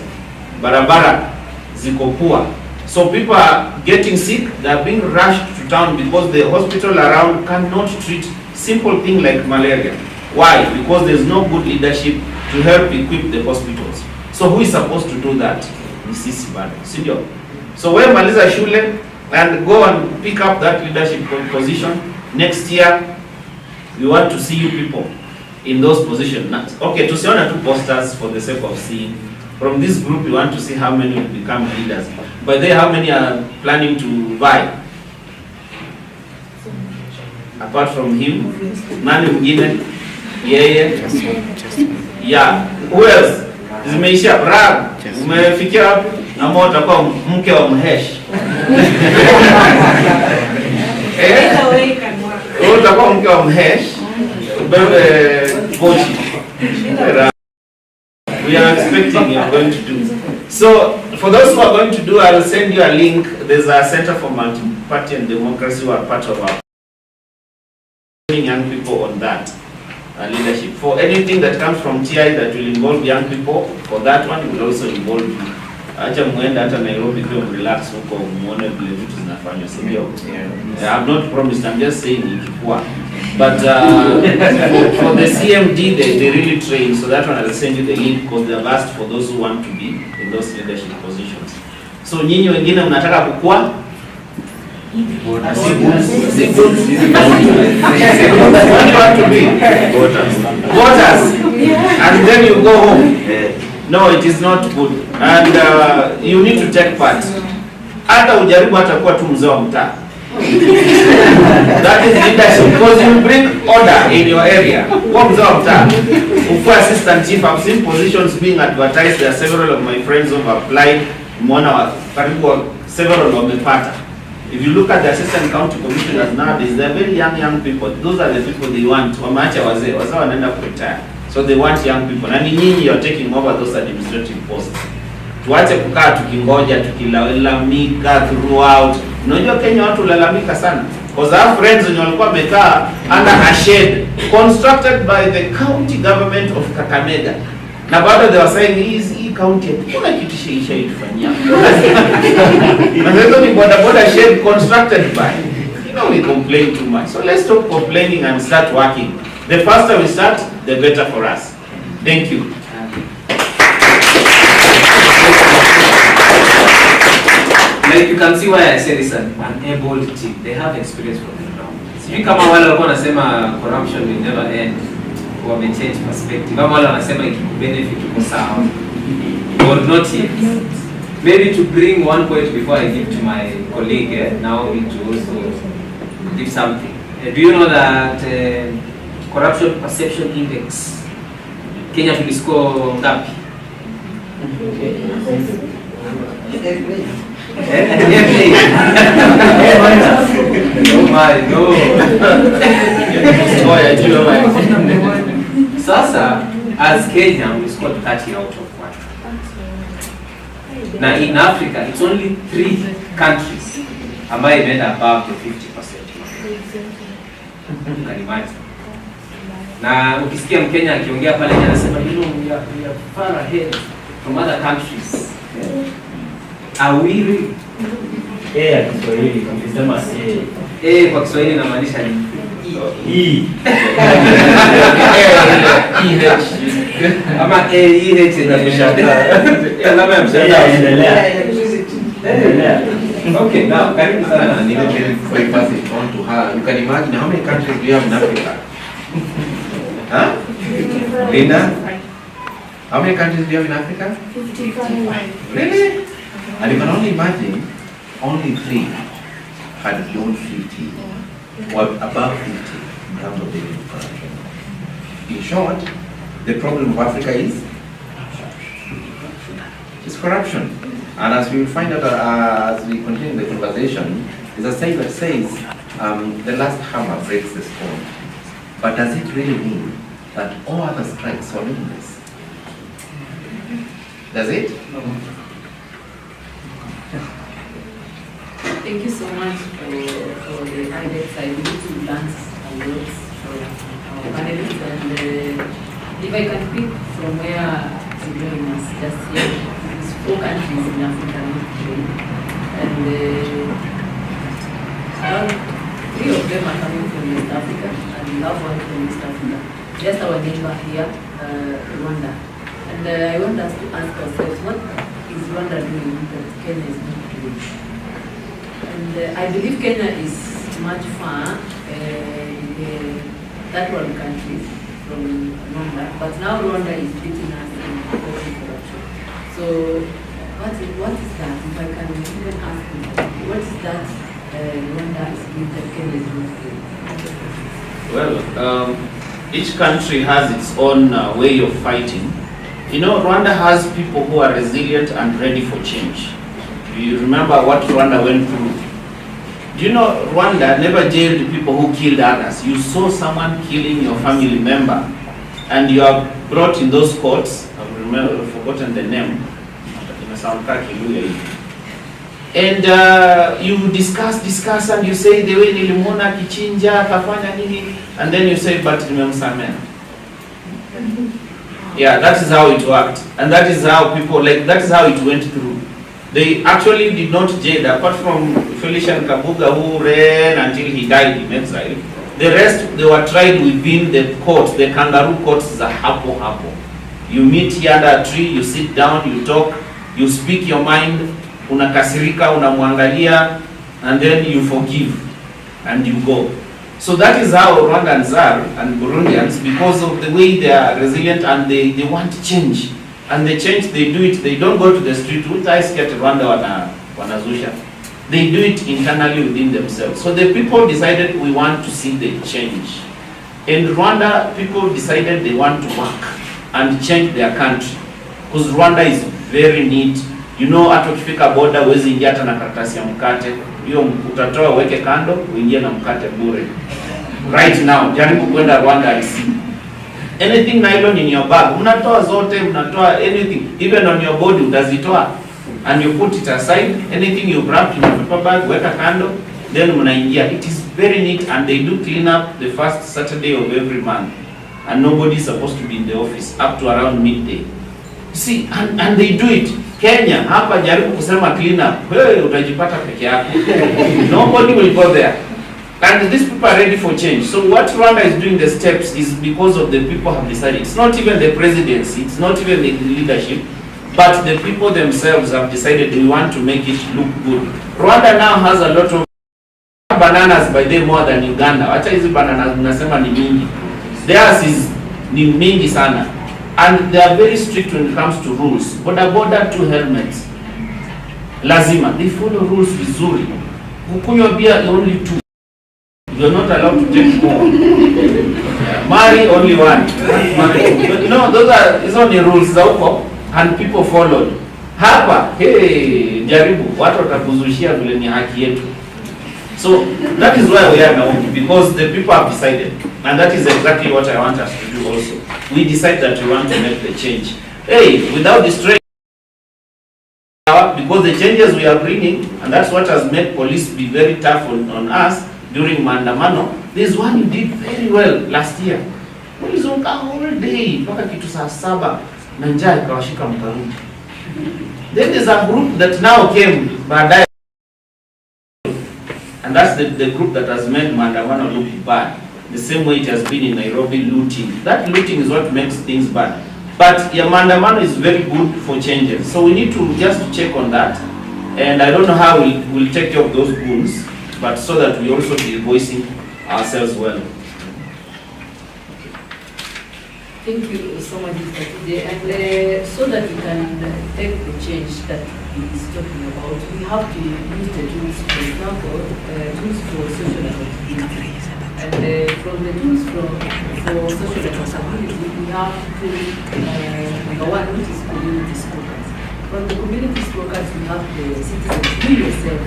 barabara ziko poor. So people are getting sick, they are being rushed to town because the hospital around cannot treat simple thing like malaria. Why? Because there's no good leadership to help equip the hospitals. So who is supposed to do that? Ni sisi bado, si ndio? So we maliza shule and go and pick up that leadership position. Next year, we want to see you people in those positions. Okay, tusiona two posters for the sake of seeing. From this group, we want to see how many will become leaders. But then how many are planning to vie? Apart from him, nani mwingine? Yeye? Yeah. Who else? Zimeisha brag. Umefikia wapi? Ama utakuwa mke wa Mhesh. Utakuwa mke wa Mhesh. Ubebe Bochi. We are expecting you are going to do. So, for those who are going to do, I will send you a link. There's a Center for Multi-Party and Democracy who are part of our young people on that leadership. For anything that comes from TI that will involve young people, for that one will also involve you. Acha muenda hata Nairobi kwa relax huko muone vile vitu zinafanywa, sio? I'm not promised, I'm just saying ikikuwa. But for the CMD, they really train, so that one I'll send you the link because they've asked for those who want to be in those leadership positions. So nyinyi wengine mnataka kukua? What do you want to be? Voters. And then you go home. No, it is not good. And you need to take part. Hata ujaribu hata kuwa tu mzee wa mtaa. That is leadership, because you bring order in your area. Kwa mzee wa mtaa. Ufu assistant chief, I've seen positions being advertised. There are several of my friends who have applied. Mwana wa karibu several wamepata. If you look at the assistant county commissioners nowadays, they are very young people. Those are the people they want. Wameacha wazee wanaenda retire. So they want young people. Na ni nyinyi you are taking over those administrative posts. Tuache kukaa tukingoja tukilalamika throughout. Unajua Kenya watu lalamika sana. Because our friends wenye walikuwa wamekaa under a shade constructed by the county government of Kakamega. Na bado they were saying hii county kuna kitu sheisha itufanyia. Na hizo ni boda shade constructed by. You know, we complain too much. So let's stop complaining and start working. The faster we start, the better for us. Thank you. Like you can see why I say this an able team. They have experience from the ground. Sijui kama wale walikuwa wanasema corruption will never end, wame change perspective. Kama wale wanasema ikikubenefit uko sawa. Or not yet. Maybe to bring one point before I give to my colleague now to also give something. Do you know that corruption perception index Kenya tuliscore ngapi? Sasa as Kenya we scored 30 out of 100. Now in Africa it's only 3 countries ambayo imeenda above the 50%. You can imagine. Na ukisikia Mkenya akiongea pale anasema you know we are far ahead from other countries. Are we really? Ya Kiswahili ukisema Kwa Kiswahili inamaanisha nini? Ama endelea. Okay, now karibu sana. Very fast on to her. You can imagine how many countries do you have in Africa? Huh? Linda? How many countries do you have in Africa? 55. Really? And you can only imagine, only 3 had beyond 50 or above 50 in terms of daily corruption. In short, the problem of Africa is corruption. And as we will find out as we continue the conversation, there's a saying that says, the last hammer breaks the stone. But does it really mean that all other strikes are meaningless? Does it? Thank you so much for the highlights. I need to learn a lot from our panelists. And if I can pick from where to join us just here, it's 4 countries in Africa, and 3 of them are coming from East Africa, and we have 1 from East Africa. Just our neighbor here, Rwanda. And I want us to ask ourselves, what is Rwanda doing that Kenya is not doing? And I believe Kenya is much far that one countries from Rwanda, but now Rwanda is beating us in corruption. So what is that? If I can even ask you, what is that Rwanda is doing that Kenya is not doing? Well, each country has its own way of fighting. You know, Rwanda has people who are resilient and ready for change. You remember what Rwanda went through. Do you know Rwanda never jailed people who killed others? You saw someone killing your family member and you are brought in those courts. I've forgotten the name. And you discuss and you say the way nilimwona kichinja kafanya nini, and then you say but nimemsamehe. Yeah, that is how it worked, and that is how people that is how it went through. They actually did not jail, apart from Felician Kabuga who ran until he died in exile. The rest, they were tried within the court, the kangaroo courts za hapo hapo. You meet here under a tree, you sit down, you talk, you speak your mind, unakasirika, unamwangalia, and then you forgive, and you go. So that is how Rwandans are, and Burundians, because of the way they are resilient and they want change. And the change, they do it, they don't go to the street. Utaisikia Rwanda wanazusha. They do it internally within themselves. So the people decided we want to see the change. In Rwanda, people decided they want to work and change their country. Because Rwanda is very neat. You know, hata ukifika border huwezi ingia hata na karatasi ya mkate. Hiyo utatoa uweke kando, uingie na mkate bure. Right now, jaribu kwenda Rwanda and see. Anything nylon in your bag, unatoa zote, unatoa anything, even on your body utazitoa, and you put it aside. Anything you wrap in a paper bag, weka kando, then mnaingia. It is very neat, and they do clean up the first Saturday of every month, and nobody is supposed to be in the office up to around midday. See, and they do it. Kenya, hapa jaribu kusema clean up, hey, utajipata peke yako. Nobody will go there. And these people are ready for change. So what Rwanda is doing, the steps, is because of the people have decided. It's not even the presidency, it's not even the leadership, but the people themselves have decided we want to make it look good. Rwanda now has a lot of bananas by day more than Uganda. Wacha hizi bananas unasema ni mingi. Theirs is ni mingi sana. And they are very strict when it comes to rules. Boda 2 helmets. Lazima. They follow rules vizuri. Kukunywa beer only 2. You are not allowed to take more. Marry only 1. But you know, those are only rules za huko, and people followed. Hapa, hey, jaribu watu watakuzushia vile ni haki yetu. So that is why we are now, because the people have decided, and that is exactly what I want us to do also. We decide that we want to make the change. Hey, without distress, because the changes we are bringing, and that's what has made police be very tough on us during maandamano. There's one you did very well last year. Ulizunguka all day mpaka kitu saa 7 na njaa ikawashika mkarudi. Then there's a group that now came baadaye, and that's the group that has made maandamano look bad. The same way it has been in Nairobi, looting. That looting is what makes things bad. But yeah, maandamano is very good for changes. So we need to just check on that. And I don't know how we'll take care of those goons, but so that we also be voicing ourselves well. Thank you so much, Mr. TJ. And so that we can take the change that he is talking about, we have to use the tools, for example, tools for social accountability. And from the tools for social accountability, we have to, number one, which is community scorecards. From the community scorecards, we have the citizens, you yourself,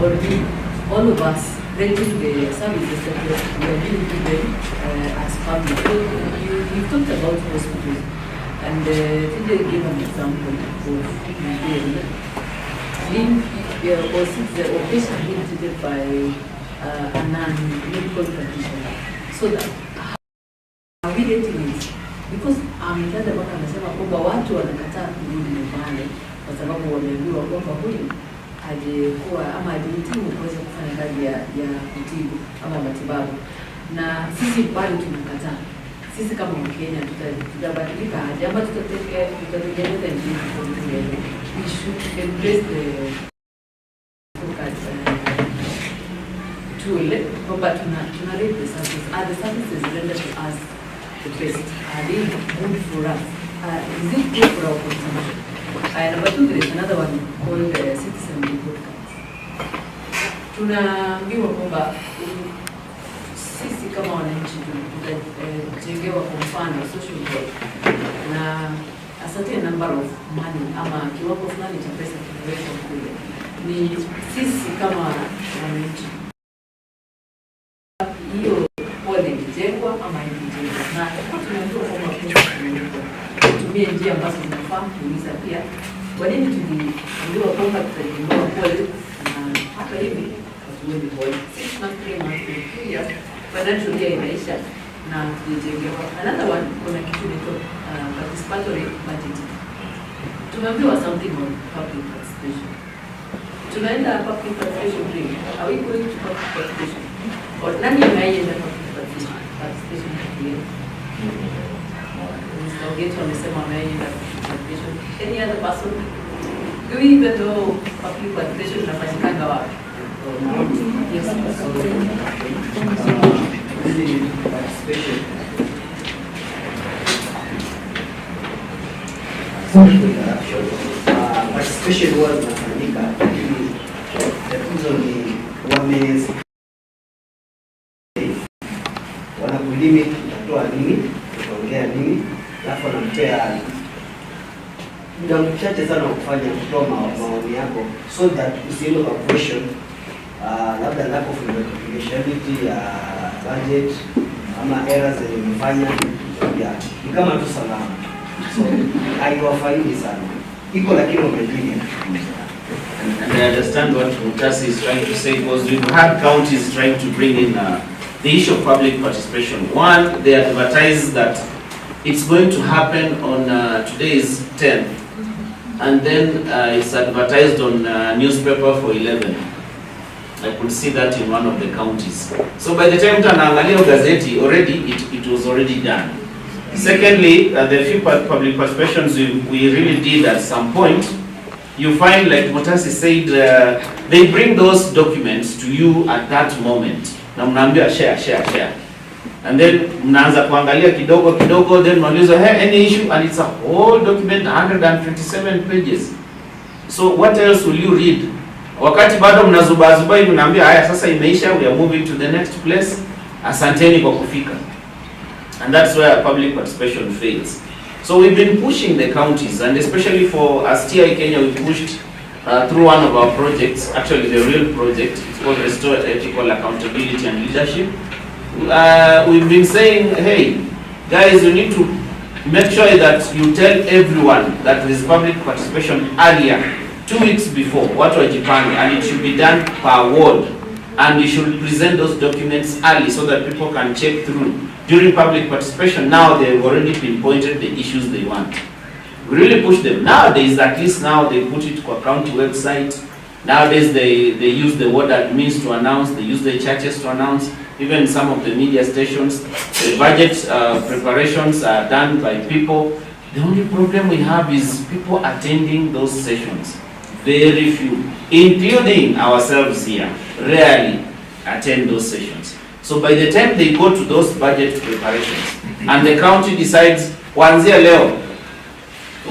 or me, all of us, rating the services that we are being given as public. So you talked about hospitals, and TJ gave an example of being or patient being treated by a non-medical practitioner. So that how we rating it, because ametaja mpaka anasema kwamba watu wanakataa kurudi nyumbani kwa sababu wameambiwa kwamba huyu alikuwa ama alihitimu kuweza kufanya kazi ya kutibu ama matibabu, na sisi bado tunakataa. Sisi kama Wakenya tutabadilika aje ama tutatengeneza nchi yetu? We should embrace the tool kwamba tuna rate the services. Are the services rendered to us the best? Are they good for us? Is it good for our consumption? Number 2, there is another one called Citizen Report Cards. Tunaambiwa kwamba sisi kama wananchi tutajengewa kwa mfano social growth na a certain number of money ama kiwango fulani cha pesa kinawekwa kule. Ni sisi kama wananchi hiyo pole ilijengwa ama ilijengwa, na tunaambiwa kwamba tutumie njia ambazo zinafaa kuuliza pia kwa nini tuliambiwa kwamba tutajengewa pole na hata hivi hatuendi pole 6 months 3 months 2 years financial year inaisha na tulijengewa. Another one, kuna kitu inaitwa participatory budgeting. Tumeambiwa something on public participation. Tunaenda public participation break. Are we going to public participation? Or nani anayeenda public participation break? Mr. Ogeto amesema anayeenda public participation. Any other person? Do we even know public participation inafanyikanga wapi? Yes, Participation. especially corruption. Participation huwa zinafanyika, lakini tatizo ni wanakulimit, utatoa nini, utaongea nini, alafu wanampea muda mchache sana wa kufanya kutoa maoni yako, so that usiende kwa question labda lack of investigationality ya budget ama errors zenye umefanya, ni kama tu salama, so haiwafaidi sana, iko lakini wamejini. And I understand what Mutasi is trying to say, because we've had counties trying to bring in the issue of public participation. One, they advertise that it's going to happen on today's 10th, and then it's advertised on newspaper for 11. I could see that in one of the counties. So by the time tunaangalia gazeti, already it was already done. Secondly, the few public participations we really did at some point, you find, like Mutasi said, they bring those documents to you at that moment. Na mnaambia share. And then mnaanza kuangalia kidogo, then mnauliza, hey, any issue? And it's a whole document, 127 pages. So what else will you read? Wakati bado mnazubazuba hivi, mnaambia haya sasa imeisha, we are moving to the next place. Asanteni kwa kufika. And that's where public participation fails. So we've been pushing the counties, and especially for as TI Kenya, we pushed through one of our projects, actually the real project, it's called Restore Ethical Accountability and Leadership. We've been saying, hey, guys, you need to make sure that you tell everyone that there is public participation earlier, 2 weeks before, what wajipange, and it should be done per ward. And you should present those documents early so that people can check through. During public participation, now they've already pinpointed the issues they want. We really push them. Nowadays, at least now they put it to a county website. Nowadays they use the ward admins to announce, they use the churches to announce, even some of the media stations. The budget preparations are done by people. The only problem we have is people attending those sessions. Very few, including ourselves here, rarely attend those sessions. So by the time they go to those budget preparations, and the county decides, kuanzia leo,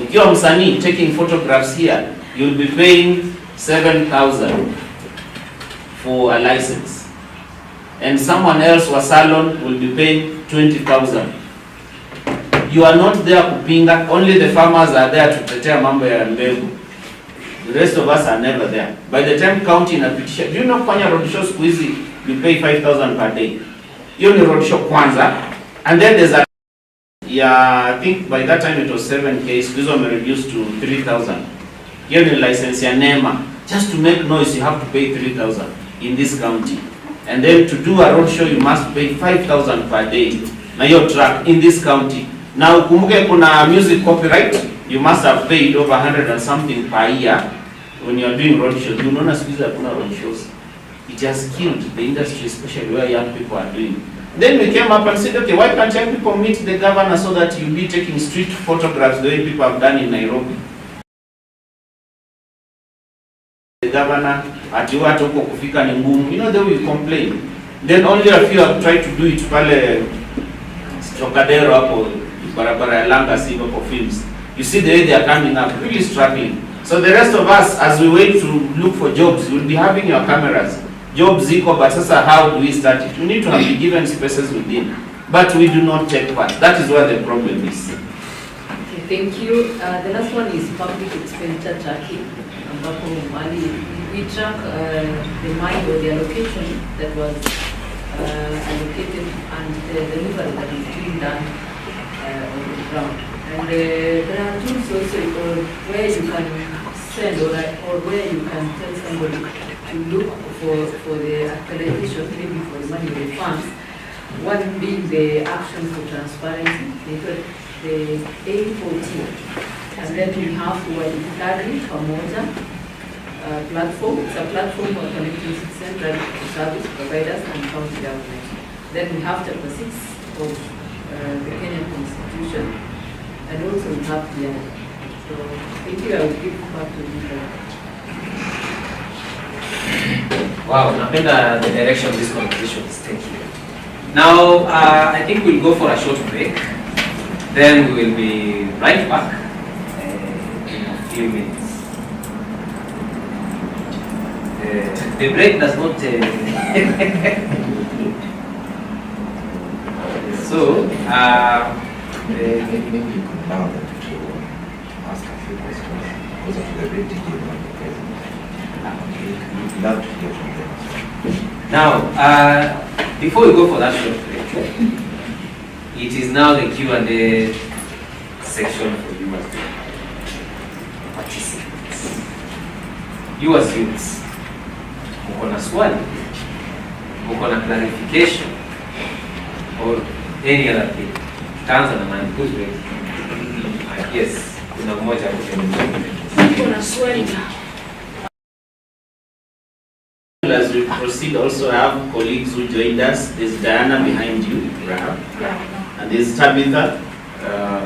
ukiwa msanii taking photographs here, you'll be paying 7,000 for a license. And someone else wa salon will be paying 20,000. You are not there kupinga, only the farmers are there to tetea mambo ya mbegu. The rest of us are never there. By the time county inapitisha, do you know kufanya road show siku hizi you pay 5,000 per day. Hiyo ni road show kwanza, and then there's a I think by that time it was 7K, siku hizo wame reduced to 3,000. Hiyo ni license ya NEMA. Just to make noise you have to pay 3,000 in this county. And then to do a road show you must pay 5,000 per day. Na hiyo track in this county. Now ukumbuke kuna music copyright, you must have paid over 100 and something per year when you are doing road shows. You know, squeeze hakuna road shows. It has killed the industry, especially where young people are doing. Then we came up and said, okay, why can't young people meet the governor so that you'll be taking street photographs the way people have done in Nairobi? The governor, ati watu huko kufika ni ngumu. You know, they will complain. Then only a few have tried to do it pale Chokadero hapo barabara ya Langa Siva for films. You see the way they are coming up, really struggling. So the rest of us, as we wait to look for jobs, we'll be having your cameras. Jobs ziko, but sasa how do we start it? We need to be given spaces within, but we do not take part. That is where the problem is. Okay, thank you. The last one is public expenditure tracking. Ambapo we track the money or the allocation that was allocated and the delivery that is being done on the ground. And there are tools also where you can send or where you can tell somebody to look for the actualization, maybe for the money they funds. One being the action for transparency, the A14. And then we have Wajibikaji Pamoja platform. It's a platform for connecting central service providers and county government. Then we have Chapter 6 of the Kenyan Constitution. And also we have the so thank you. I will give back to you. Wow, napenda the direction of this conversation is taking. Now, I think we'll go for a short break. Then we will be right back. few minutes. The break does not. So, maybe you could allow them to ask a few questions because of the great DJ not the president. We'd love to hear from them. Now, before we go for that short break, it is now the Q&A section for you as the participants. You as youths, mko na swali, mko na clarification, or any other thing. Tutaanza na nani? Who's ready? Yes, kuna mmoja hapo. Kuna swali. As we proceed, also I have colleagues who joined us. There's Diana behind you, Rahab. And there's Tabitha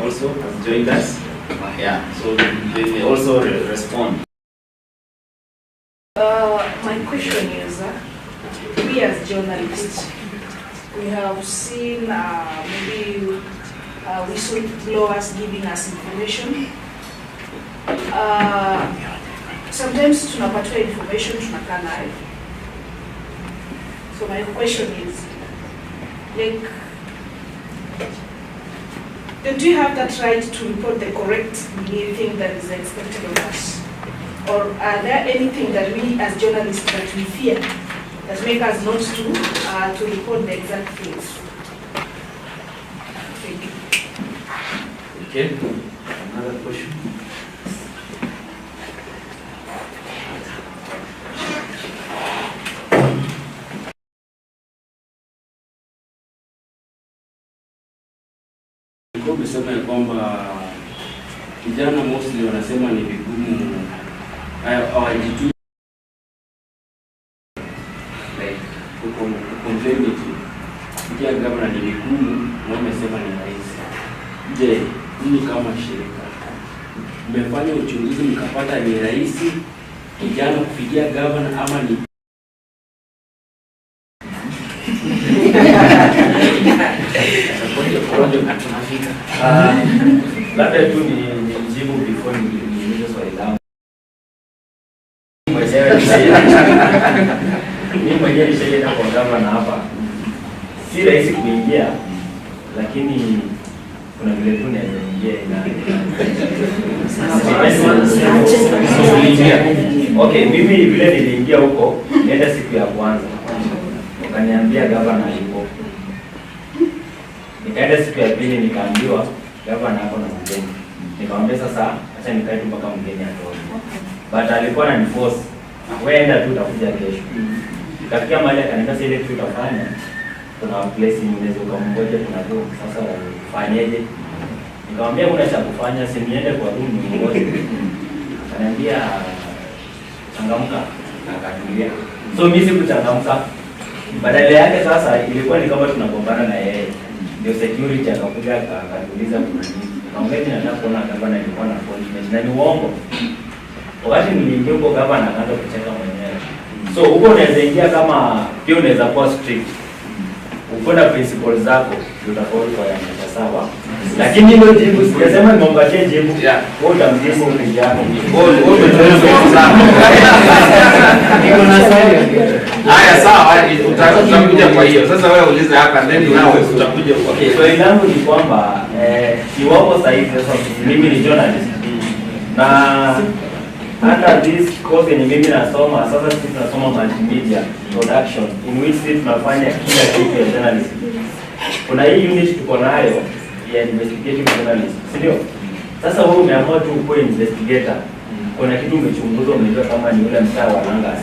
also has joined us. Yeah, so they may also respond. My question is, we as journalists, we have seen maybe whistleblowers giving us information. Sometimes tunapatiwa information tunakaa nayo. So my question is, like, don't we have that right to report the correct thing that is expected of us? Or are there anything that we as journalists that we fear that make us not to report the exact things? Thank you. Okay, another question. Kwa kusema ya kwamba vijana mostly wanasema ni vigumu hawajitui like kucomplain kia gavana ni vigumu na wamesema ni rahisi. Je, mimi kama shirika mmefanya uchunguzi mkapata ni rahisi vijana kufikia gavana ama ni labda tu ni jibu before niulize swali langu. Mimi mwenyewe nishaenda kwa gavana hapa. Si rahisi kuingia, lakini kuna vile tu naweza ingia Okay, mimi vile niliingia huko, nienda siku ya kwanza. Wakaniambia gavana yuko. Nikaenda siku ya pili nikaambiwa gavana hapo na mgeni. Nikamwambia sasa acha nikae tu mpaka mgeni atoke. But alikuwa ananiforce, wewe enda tu utakuja kesho. Nikafikia mahali akaniambia sasa ile kitu utafanya kuna place nyingine ukamngoja tunajua sasa ufanyeje. Nikamwambia kuna cha kufanya, si niende kwa room ningoje. Akaniambia changamka na akatulia. So mimi sikuchangamka. Badala yake sasa ilikuwa ni kama tunagombana na yeye. Ndio security akakuja akaniuliza kuna nini. Naomba nataka kuona gavana alikuwa na appointment na ni uongo. Wakati niliingia huko gavana akaanza kucheka mwenyewe. So huko unaweza ingia kama pia unaweza kuwa strict. Ukiona principles zako utakuwa kwa ya sawa. Lakini hilo jibu sijasema nimempatia jibu. Wewe utamjibu mwenyewe yako. Niko na swali. Haya sawa, utakuja kwa hiyo. Sasa wewe uliza hapa then nao utakuja kwa. Okay, swali langu ni kwamba iwapo sasa hivi sasa mimi ni journalist. Na under this course yenye mimi nasoma, sasa sisi tunasoma multimedia production in which sisi tunafanya kila kitu ya journalism. Kuna hii unit tuko nayo ya investigative journalism, si ndio? Sasa wewe umeamua tu kuwa investigator. Kuna kitu umechunguza, umejua kama ni ule mtaa wa Langas.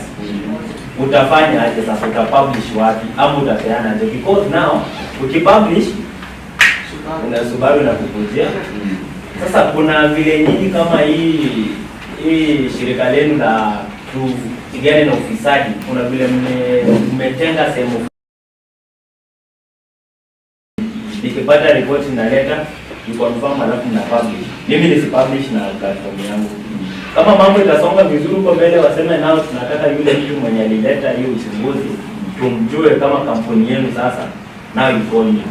Utafanya aje sasa, utapublish wapi ama utapeana aje? Because now ukipublish una Subaru na kukujia. Sasa kuna vile nyingi kama hii shirika lenu la kupigana na ufisadi, kuna vile mmetenga sehemu. Nikipata report naleta, you confirm alafu na publish. Mimi nisipublish na platform yangu. Kama mambo itasonga vizuri kwa mbele, waseme nao tunataka yule mtu mwenye alileta hiyo uchunguzi tumjue kama kampuni yenu sasa nao iko hivyo.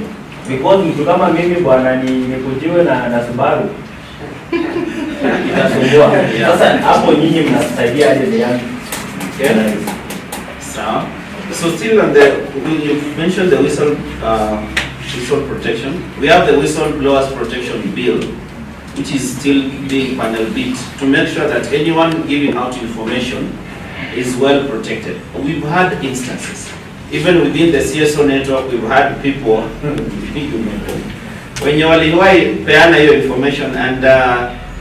Because mtu kama mimi bwana nikujiwe na Subaru Itasumbua. Yeah. Sasa hapo nyinyi mnasaidia aje vijana? Okay. So still on the, you mentioned the whistle protection. We have the whistleblowers protection bill, which is still being panel beat to make sure that anyone giving out information is well protected. We've had instances, even within the CSO network, we've had people, when you waliwahi peana hiyo information and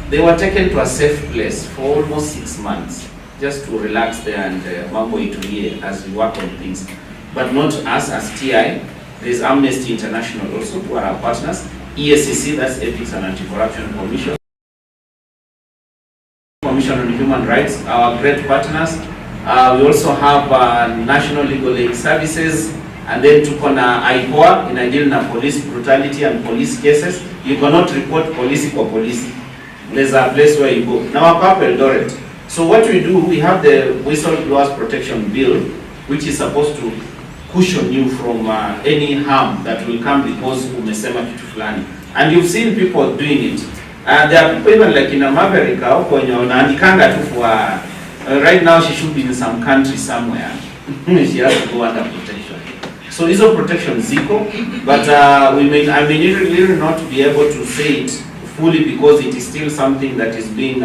they were taken to a safe place for almost 6 months just to relax there and mambo itulie as we work on things. But not us as TI, there's Amnesty International also who are our partners, EACC, that's Ethics and Anti-Corruption Commission, Commission on Human Rights, our great partners. We also have National Legal Aid Services, and then tuko na IPOA in deal na police brutality and police cases. You cannot report police kwa police. There's a place where you go. Now wako hapa Eldoret. So what we do, we have the Whistleblowers Protection Bill, which is supposed to cushion you from any harm that will come because umesema kitu fulani. And you've seen people doing it. There are people even like in America, huko wenye wanaandikanga tu for right now she should be in some country somewhere. She has to go under protection. So hizo protection ziko, but I may really not be able to say it fully because it is still something that is being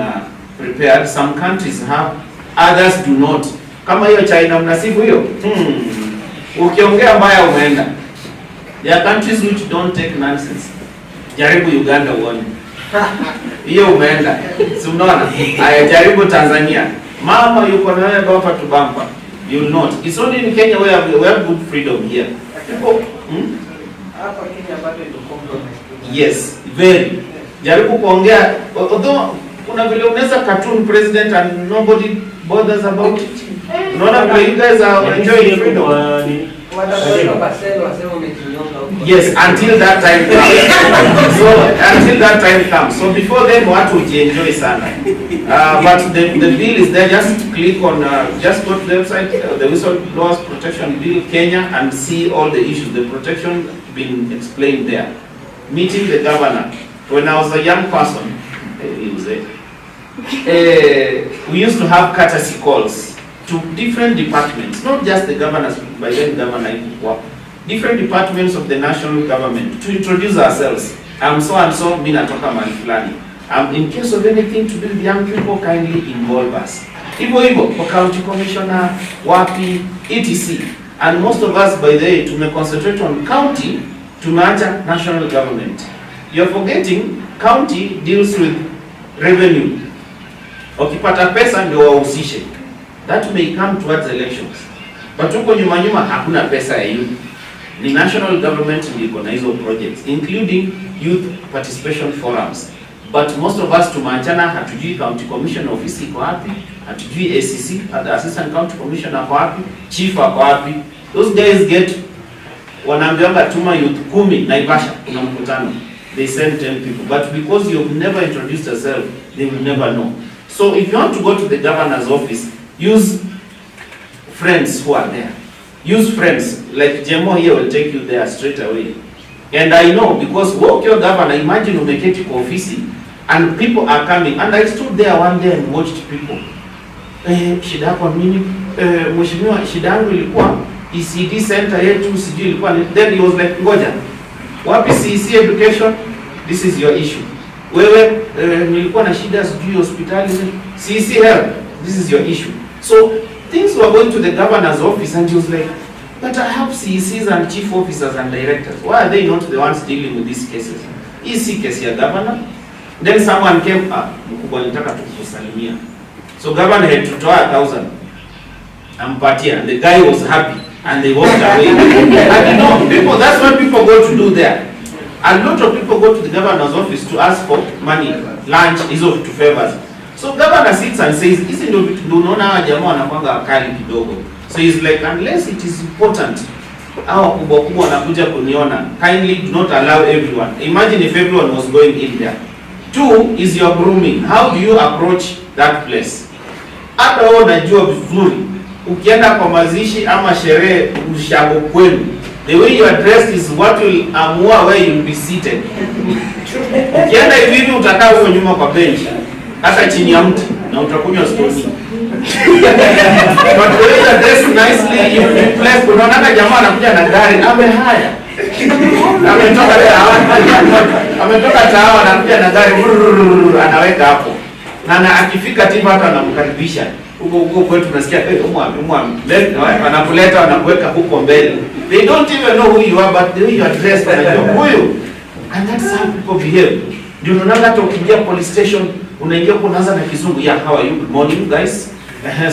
prepared. Some countries have, others do not. Kama hiyo China mnasifu hiyo, ukiongea mbaya umeenda. There are countries which don't take nonsense. Jaribu Uganda uone. Hiyo umeenda. Si unaona? Aya jaribu Tanzania. Mama yuko na wewe bumper to bumper. You will not. It's only in Kenya where we have good freedom here. People, Hapa Kenya bado iko compromise. yes, very. Jaribu kuongea, although kuna vile unaweza cartoon president and nobody bothers about it. Unaona vile you guys are enjoying freedom. Watakuwa Basel wasema umejinyonga huko. Yes, until that time comes. So until that time comes. So before then, watu ujienjoy sana. But the bill is there. Just click on, just go to the website, the Whistleblowers Protection Bill Kenya, and see all the issues. The protection been explained there. Meeting the governor. When I was a young person, we used to have courtesy calls to different departments, not just the governors, by then governor, different departments of the national government to introduce ourselves. I'm so and so, mimi natoka mahali fulani. In case of anything to do with young people, kindly involve us. Hivyo hivyo, for county commissioner, wapi, etc. And most of us, by the way, to concentrate on county, tumeacha national government. You're forgetting, county deals with revenue. Ukipata pesa ndio wahusishe. That may come towards elections. But huko nyuma hakuna pesa ya youth. The national government iko na hizo projects, including youth participation forums. But most of us tumeachana, hatujui county commissioner office iko wapi, hatujui ACC, assistant county commissioner ako wapi, chief ako wapi. Those guys get, wanaambianga tuma youth 10 Naivasha kuna mkutano. They send 10 people. But because you've never introduced yourself, they will never know. So if you want to go to the governor's office, use friends who are there. Use friends. Like Jemo here will take you there straight away. And I know because walk your governor, imagine umeketi kwa ofisi and people are coming. And I stood there one day and watched people. Shida yako nini? Mheshimiwa, shida yangu ilikuwa ECD center yetu sijui ilikuwa ni. Then he was like, ngoja. Wapi CEC education? This is your issue. Wewe nilikuwa na shida sijui hospitali. CEC health. This is your issue. So things were going to the governor's office and he was like, but I have CECs and chief officers and directors. Why are they not the ones dealing with these cases? EC case ya governor. Then someone came up, mkubwa nitaka tukusalimia. So governor had to draw 1,000 ampatia, and the guy was happy and they walked away. And you know, people, that's what people go to do there. A lot of people go to the governor's office to ask for money, lunch, hizo vitu favors. So governor sits and says, hizi ndio vitu ndio unaona hawa jamaa wanakwanga wakali kidogo. So he's like, unless it is important, hawa kubwa kubwa wanakuja kuniona, kindly do not allow everyone. Imagine if everyone was going in there. 2 is your grooming. How do you approach that place? Hata wewe unajua vizuri, ukienda kwa mazishi ama sherehe ushago kwenu, the way you are dressed is what will amua where you will be seated. Ukienda hivi utakaa huko nyuma kwa bench. hata chini ya mti na utakunywa stoni. But the way you dress nicely, you replace. Unaona jamaa anakuja na gari, haya. Ametoka Tawa anakuja na gari anaweka hapo. Na akifika timu hata anamkaribisha. Huko kwetu tunasikia wanakuleta wanakuweka huko mbele. They don't even know who you are, but the way you are dressed wanajua huyu. And that's how people behave. Ndio unaona hata ukiingia police station unaingia kuanza na kizungu, yeah, how are you, good morning guys.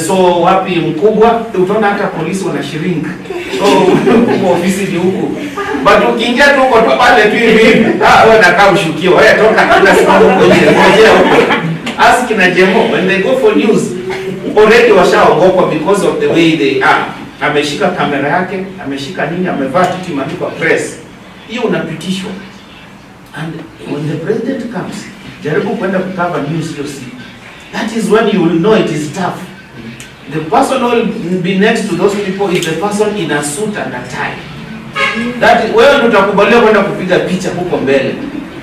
So wapi mkubwa, utaona hata polisi wanashirink. So ofisi ni huku. But ukiingia tu uko tu pale tu hivi, wewe unakaa ushukiwa. Wewe toka kila siku huko nje, ngojea huko. Ask na Jemo, when they go for news, already washaogopa because of the way they are. Ameshika kamera yake, ameshika nini, amevaa kitu imeandikwa press. Hiyo unapitishwa. And when the president comes, jaribu kwenda cover news hiyo siku. That is when you will know it is tough. The person who will be next to those people is the person in a suit and a tie. That wewe ndio utakubaliwa kwenda kupiga picha huko mbele.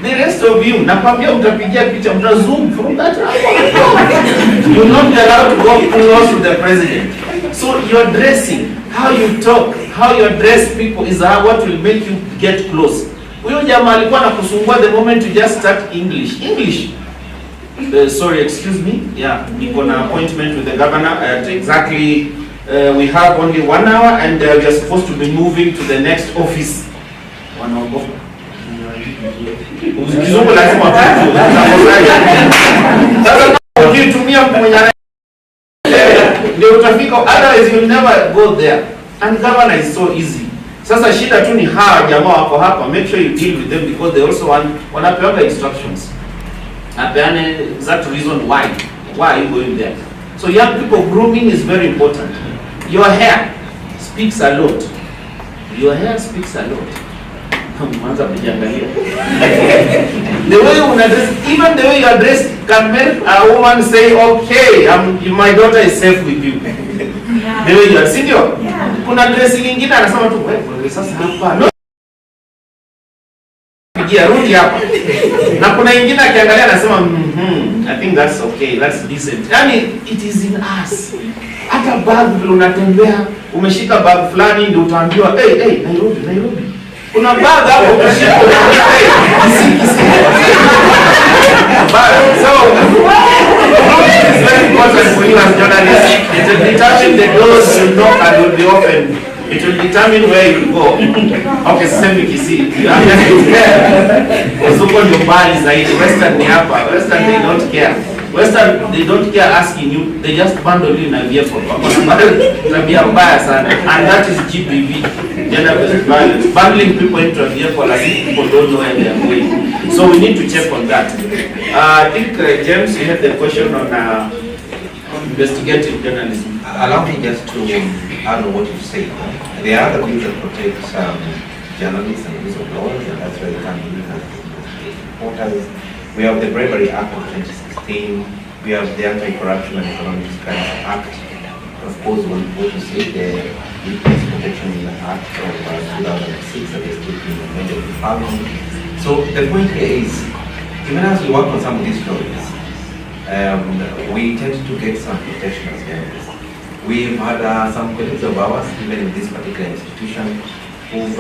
The rest of you, nakwambia utapigia picha, zoom from that angle. You will not be allowed to go close to the president. So your dressing, how you talk, how you address people is what will make you get close. Huyo jamaa alikuwa anakusumbua the moment you just start English. Sorry, excuse me. Yeah, niko na appointment with the governor at exactly we have only 1 hour and we are supposed to be moving to the next office. 1 hour. Kizungu lazima sasa ukitumia mwenye ndio utafika, otherwise you will never go there. And governor is so easy. Sasa shida tu ni hawa jamaa wako hapa, make sure you deal with them because they also wanapewa instructions. Apeane that reason why are you going there. So young people, grooming is very important. Your hair speaks a lot. Your hair speaks a lot. Mwanza kujiangalia. The way you dress, even the way you are dressed can make a woman say, okay, my daughter is safe with you. The way you are, senior. Kuna dressing nyingine anasema tu wewe sasa hapa. No. Pigia rudi hapa. Na kuna nyingine akiangalia anasema I think that's okay, that's decent. Yani it is in us. Hata bag vile unatembea, umeshika bag fulani ndio utaambiwa hey Nairobi. Kuna bag hapo ukishika. So it's very important for you as journalists. It will determine the doors you knock and will be open. It will determine where you go. Okay, sasa Kisii. Usuko ndio mbali zaidi. Western ni hapa. Western they don't care. Western they don't care asking you. They just bundle you in a vehicle. Tabia mbaya sana. And that is GBV. Gender based violence. Bundling people into a vehicle as if people don't know where they are going. So we need to check on that. I think James, you had the question on investigative journalism. Allow me just to add on what you said. There are other things that protect journalists and whistleblowers, and that's why they can be reporters. We have the Bravery Act of 2016. We have the Anti-Corruption and Economic Crimes Act. Of course, what you say, the Witness Protection Act of 2006 that is still in the middle of the Parliament. So the point here is, even as we work on some of these stories, we tend to get some protection as journalists. We've had some colleagues of ours, even in this particular institution, who've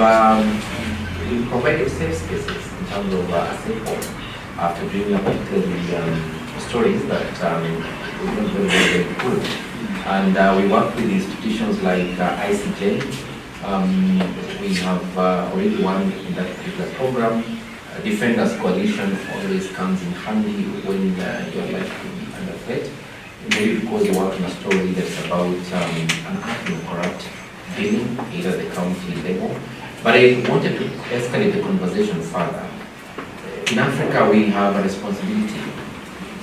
provided safe spaces in terms of a safe home after doing a particular stories that we don't very good. And we work with institutions like ICJ. We have already won in that particular program. Defenders Coalition always comes in handy when your life could be under threat. Maybe because you work on a story that's about unearthing corrupt dealing, either the county level. But I wanted to escalate the conversation further. In Africa, we have a responsibility.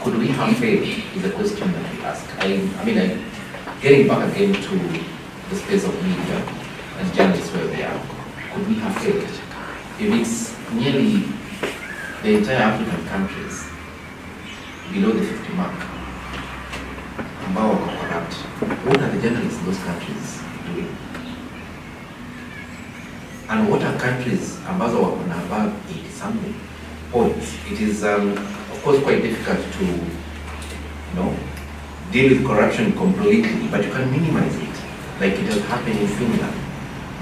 Could we have failed is a question that we ask. Getting back again to the space of media and journalists where we are, could we have failed? If it's nearly the entire African countries below the 50 mark, ambao wako corrupt, what are the journalists in those countries doing? And what are countries ambazo wako na above 80 something points? It is of course quite difficult to deal with corruption completely, but you can minimize it, like it has happened in Finland,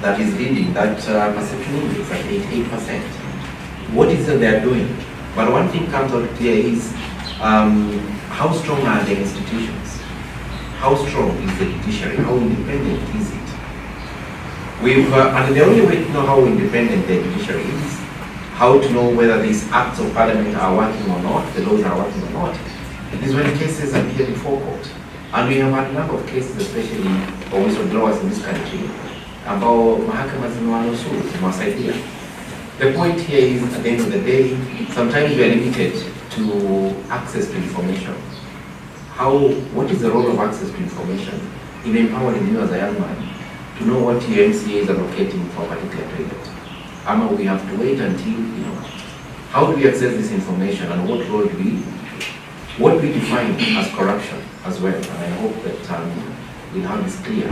that is leading that perception index at 88%. What is it they are doing? But one thing comes out clear is how strong are the institutions? How strong is the judiciary? How independent is it? And the only way to know how independent the judiciary is, how to know whether these acts of parliament are working or not, the laws are working or not, is when cases appear before court. And we have had a number of cases, especially for whistleblowers in this country, about mahakama zimewanusuru, zimewasaidia. The point here is, at the end of the day, sometimes we are limited to access to information. What is the role of access to information in empowering you as a young man to know what your MCA is allocating for a particular period? We have to wait until, how do we access this information, and what role do what we define as corruption as well? And I hope that we'll have this clear.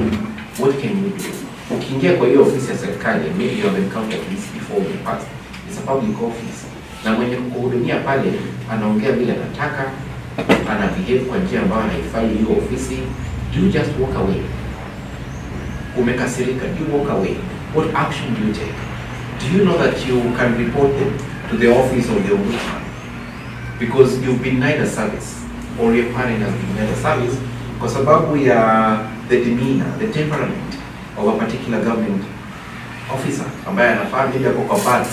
What can we do? Ukiingia kwa hiyo ofisi ya serikali, maybe you have encountered this before in the past. It's a public office. Na mwenye kuhudumia pale anaongea vile anataka, ana behave kwa njia ambayo haifai hiyo ofisi. Do you just walk away? Umekasirika, do you walk away? What action do you take? Do you know that you can report them to the office of the ombudsman? Because you've been denied a service, or your parent has been denied a service, kwa sababu ya the demeanor, the temperament of a particular government officer ambaye anafaa maybe ako kwa bus.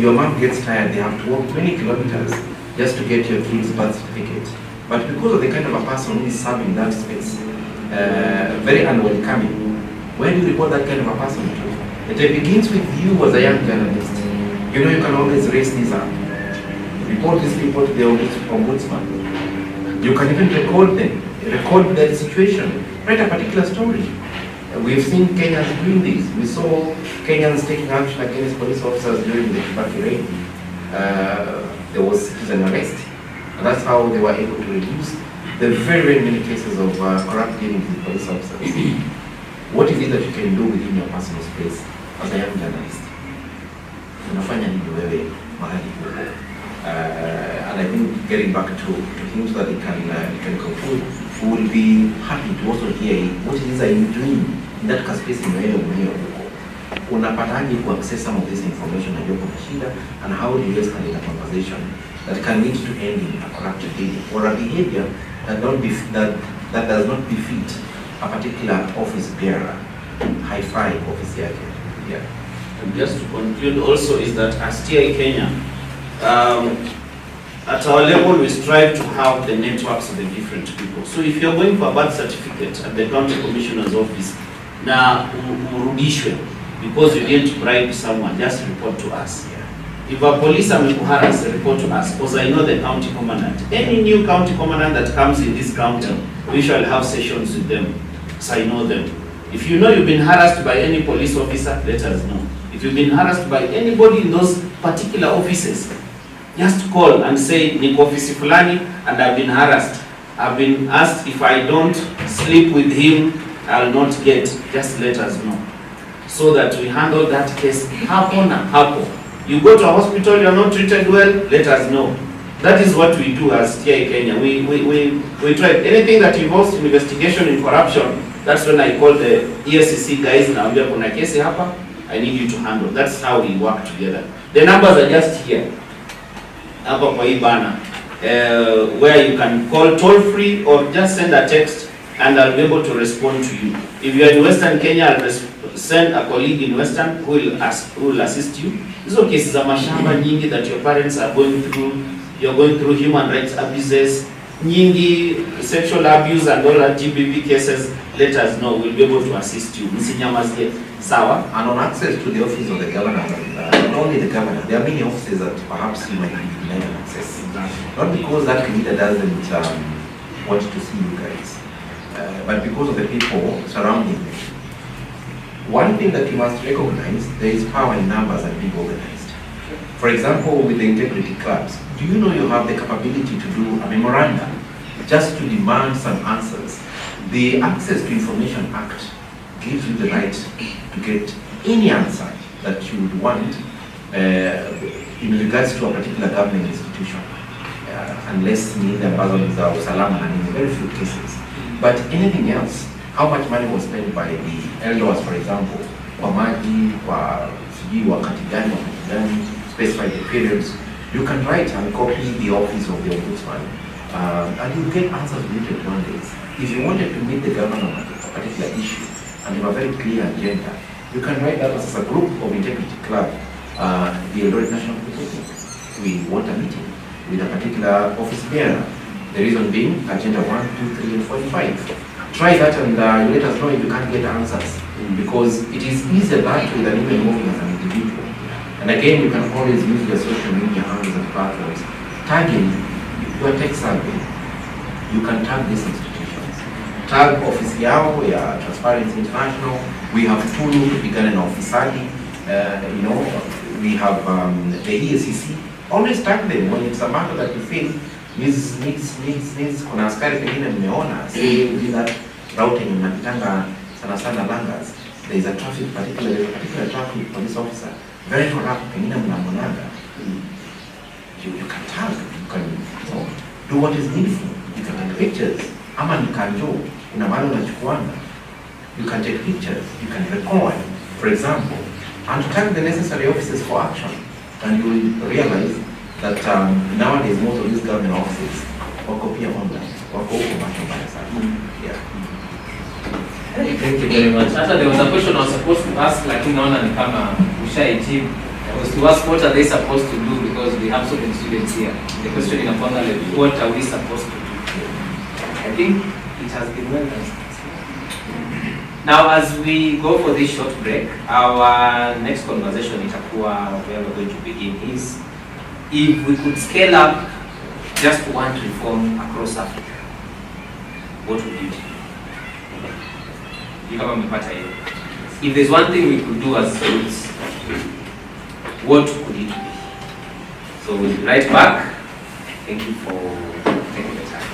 Your mom gets tired, they have to walk 20 kilometers just to get your kid's birth certificate. But because of the kind of a person who is serving that space, very unwelcoming, where do you report that kind of a person to? It begins with you as a young journalist. You can always raise these up. Report these people to the ombudsman. You can even record their situation, write a particular story. We've seen Kenyans doing this. We saw Kenyans taking action against police officers during the Kibaki raid. There was citizen arrest. And that's how they were able to reduce the very, very many cases of corrupt dealings with police officers. What is it that you can do within your personal space as a young journalist? Unafanya nini wewe mahali huko? And I think getting back to him so that he can conclude, we will be happy to also hear what it is that you doing in that space in wewe mwenyewe huko. Unapataje ku access some of this information na yoko shida, and how do you escalate a conversation that can lead to ending a corrupt behavior or a behavior that does not befit a particular office bearer, high-fi office yake. Yeah. And just to conclude also is that as TI Kenya, at our level we strive to have the networks of the different people. So if you're going for a birth certificate at the county commissioner's office, na urudishwe because you didn't bribe someone, just report to us. If a police amekuharass, report to us, because I know the county commandant. Any new county commandant that comes in this county, we shall have sessions with them, so I know them. If you know you've been harassed by any police officer, let us know. If you've been harassed by anybody in those particular offices, just call and say, niko ofisi fulani and I've been harassed. I've been asked if I don't sleep with him, I'll not get. Just let us know, so that we handle that case hapo na hapo. You go to a hospital, you're not treated well, let us know. That is what we do as TI Kenya. We try anything that involves investigation in corruption. That's when I call the ESCC guys, naambia kuna kesi hapa, I need you to handle. That's how we work together. The numbers are just here. Hapa kwa hii bana, where you can call toll free or just send a text and I'll be able to respond to you. If you are in Western Kenya, I'll send a colleague in Western who will assist you. Hizo cases za mashamba nyingi that your parents are going through, you're going through human rights abuses, nyingi, sexual abuse and all that GBV cases, let us know. We'll be able to assist you. Msinyamazie. Sawa. And on access to the office of the governor, not only the governor, there are many offices that perhaps you might be denied access. Not because that leader doesn't want to see you guys, but because of the people surrounding them. One thing that you must recognize, there is power in numbers and being organized. For example, with the integrity clubs, do you know you have the capability to do a memorandum just to demand some answers? The Access to Information Act gives you the right to get any answer that you would want in regards to a particular government institution. unless ni ile ambazo ni za usalama na nini, very few cases. But anything else, how much money was spent by the elders, for example, kwa maji, kwa sijui wakati gani, specify the periods, you can write and copy the office of the ombudsman, and you get answers within 21 days. If you wanted to meet the government on a particular issue, and you have a very clear agenda, you can write that as a group of integrity club, the Eldoret National Polytechnic. We want a meeting with a particular office bearer. The reason being, agenda 1, 2, 3, and 45. Try that and let us know if you can't get answers, because it is easier that way than even moving as an individual. And again, you can always use your social media handles and platforms. Tagging your tech survey, you can tag these institutions. Tag Office Yao, Transparency International. We have Tulu, Kupigana na Ufisadi. We have the EACC. Always tag them when it's a matter that you feel needs kuna askari pengine mmeona, say that routing mnapitanga sana Langas. There is a particular traffic police officer, very corrupt, pengine mnamonanga. You can tag, you can do what is needful. You can take pictures. Ama nikanjo, una mahali unachukuana. You can take pictures, you can record, for example, and tag the necessary offices for action. And you will realize that nowadays most of these government offices wako pia online, wako huko mbaya sana. Yeah. Thank you very much. After there was a question I was supposed to ask, lakini naona ni kama ushaijibu. I was to ask what are they supposed to do, because we have so many students here. The question in a formal level, what are we supposed to do? I think it has been well answered. Now, as we go for this short break, our next conversation itakuwa where we're going to begin is, if we could scale up just one reform across Africa, what would you do? If there's one thing we could do as youths, what could it be? So we'll be right back. Thank you for taking the time.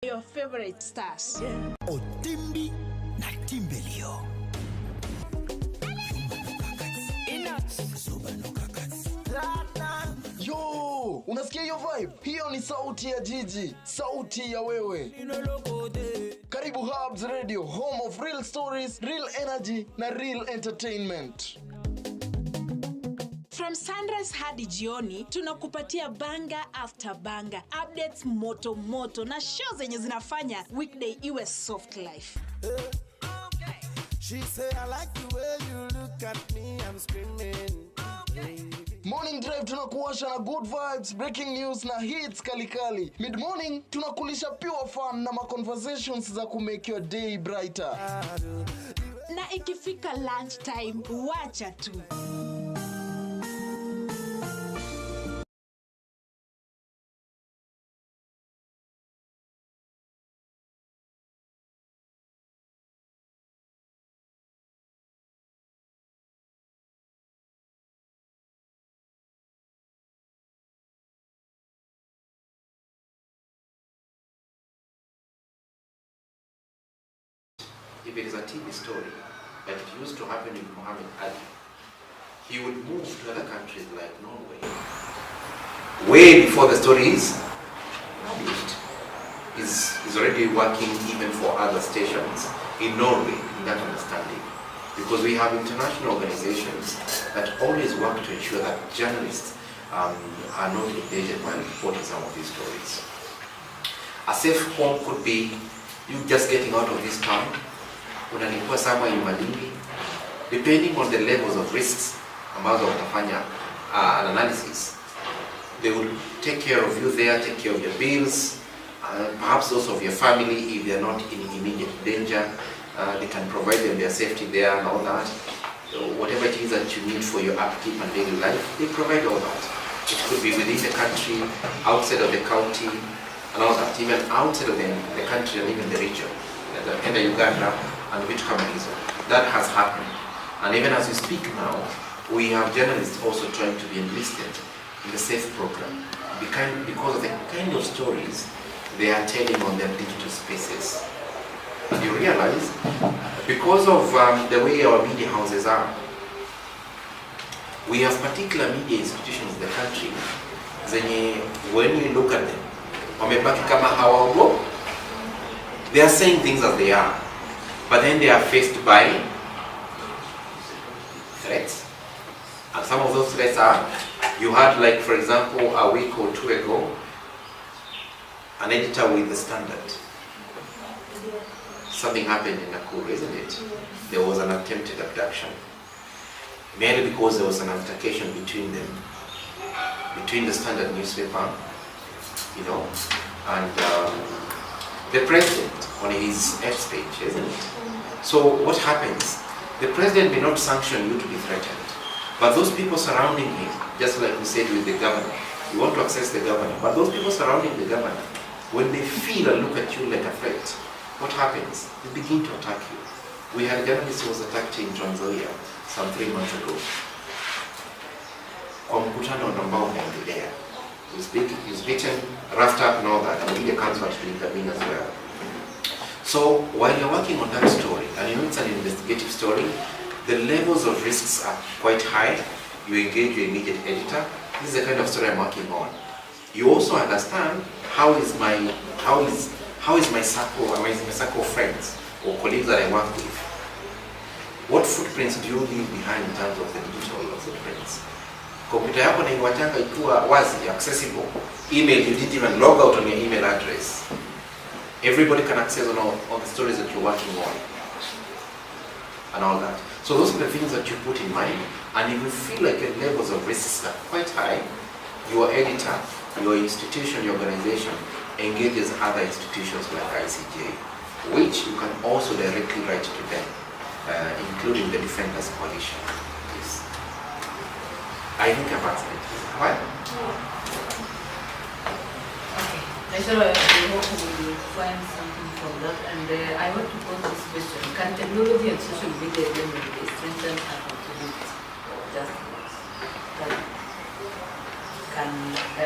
Your favorite stars. Otimbi na Timbelio. Yo, unasikia hiyo vibe? Hiyo ni sauti ya jiji, sauti ya wewe. Karibu Hubs Radio, home of real stories, real energy na real entertainment. From sunrise hadi jioni, tunakupatia banga after banga, updates moto moto na show zenye zinafanya weekday iwe soft life. She say I like the way you look at me, I'm screaming. Morning drive tunakuwasha na good vibes, breaking news na hits kalikali. Mid morning tunakulisha pure fun na conversations za kumake your day brighter. Na ikifika lunch time, wacha tu. If it is a TV story, like it used to happen with Muhammad Ali, he would move to other countries like Norway. Way before the story is published. He's already working even for other stations in Norway, in that understanding. because we have international organizations that always work to ensure that journalists are not endangered while reporting some of these stories. A safe home could be you just getting out of this town, unalipua somewhere in Malindi, depending on the levels of risks ambazo watafanya an analysis. They will take care of you there, take care of your bills, perhaps those of your family if they are not in immediate danger. They can provide them their safety there and all that. So whatever it is that you need for your upkeep and daily life, they provide all that. It could be within the country, outside of the county, and all that, even outside of the country and even the region, like Uganda and which companies. That has happened. And even as we speak now, we have journalists also trying to be enlisted in the SAFE program because of the kind of stories they are telling on their digital spaces. And you realize, because of the way our media houses are, we have particular media institutions in the country zenye, when you look at them, wamebaki kama hawaogopi. They are saying things as they are, but then they are faced by threats. And some of those threats are, you had, like, for example, a week or two ago, an editor with the Standard. Something happened in Nakuru, isn't it? There was an attempted abduction. Mainly because there was an altercation between them, between the Standard newspaper, you know, and the president on his X page, isn't it? So what happens? The president may not sanction you to be threatened, but those people surrounding him, just like we said with the governor, you want to access the governor, but those people surrounding the governor, when they feel and look at you like a threat, what happens? They begin to attack you. We had a journalist who was attacked in Tanzania some 3 months ago. Kwa mkutano ambao unaendelea. He was beaten, roughed up and all that, and media comes back to intervene as well. So while you're working on that story, and you know it's an investigative story, the levels of risks are quite high. You engage your immediate editor. This is the kind of story I'm working on. You also understand how is my circle of friends or colleagues that I work with. What footprints do you leave behind in terms of the digital footprints? Computer yako na iwatanga ikiwa wazi, accessible. Email, you didn't even log out on your email address. Everybody can access on all the stories that you're working on and all that. So those are the things that you put in mind, and if you feel like your levels of risks are quite high, your editor, your institution, your organization engages other institutions like ICJ, which you can also directly write to them, including the Defenders Coalition. Yes. I think I've answered it. Why? Okay. I said I hope we will find something from that, and I want to pose this question: can technology and social media strengthen accountability? Can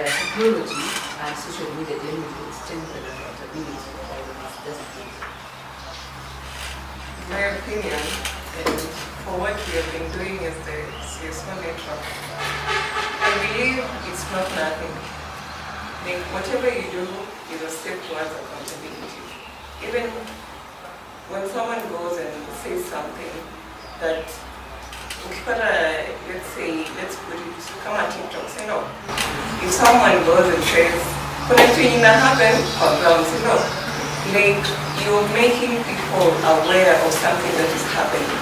technology and social media generally strengthen accountability of justice? In my opinion, for what we have been doing as the CSO network, I believe it's not nothing. Like whatever you do is a step towards accountability. Even when someone goes and says something that, let's put it, come on TikTok, say no. If someone goes and says, connecting happen on ground, say no. Like you're making people aware of something that is happening.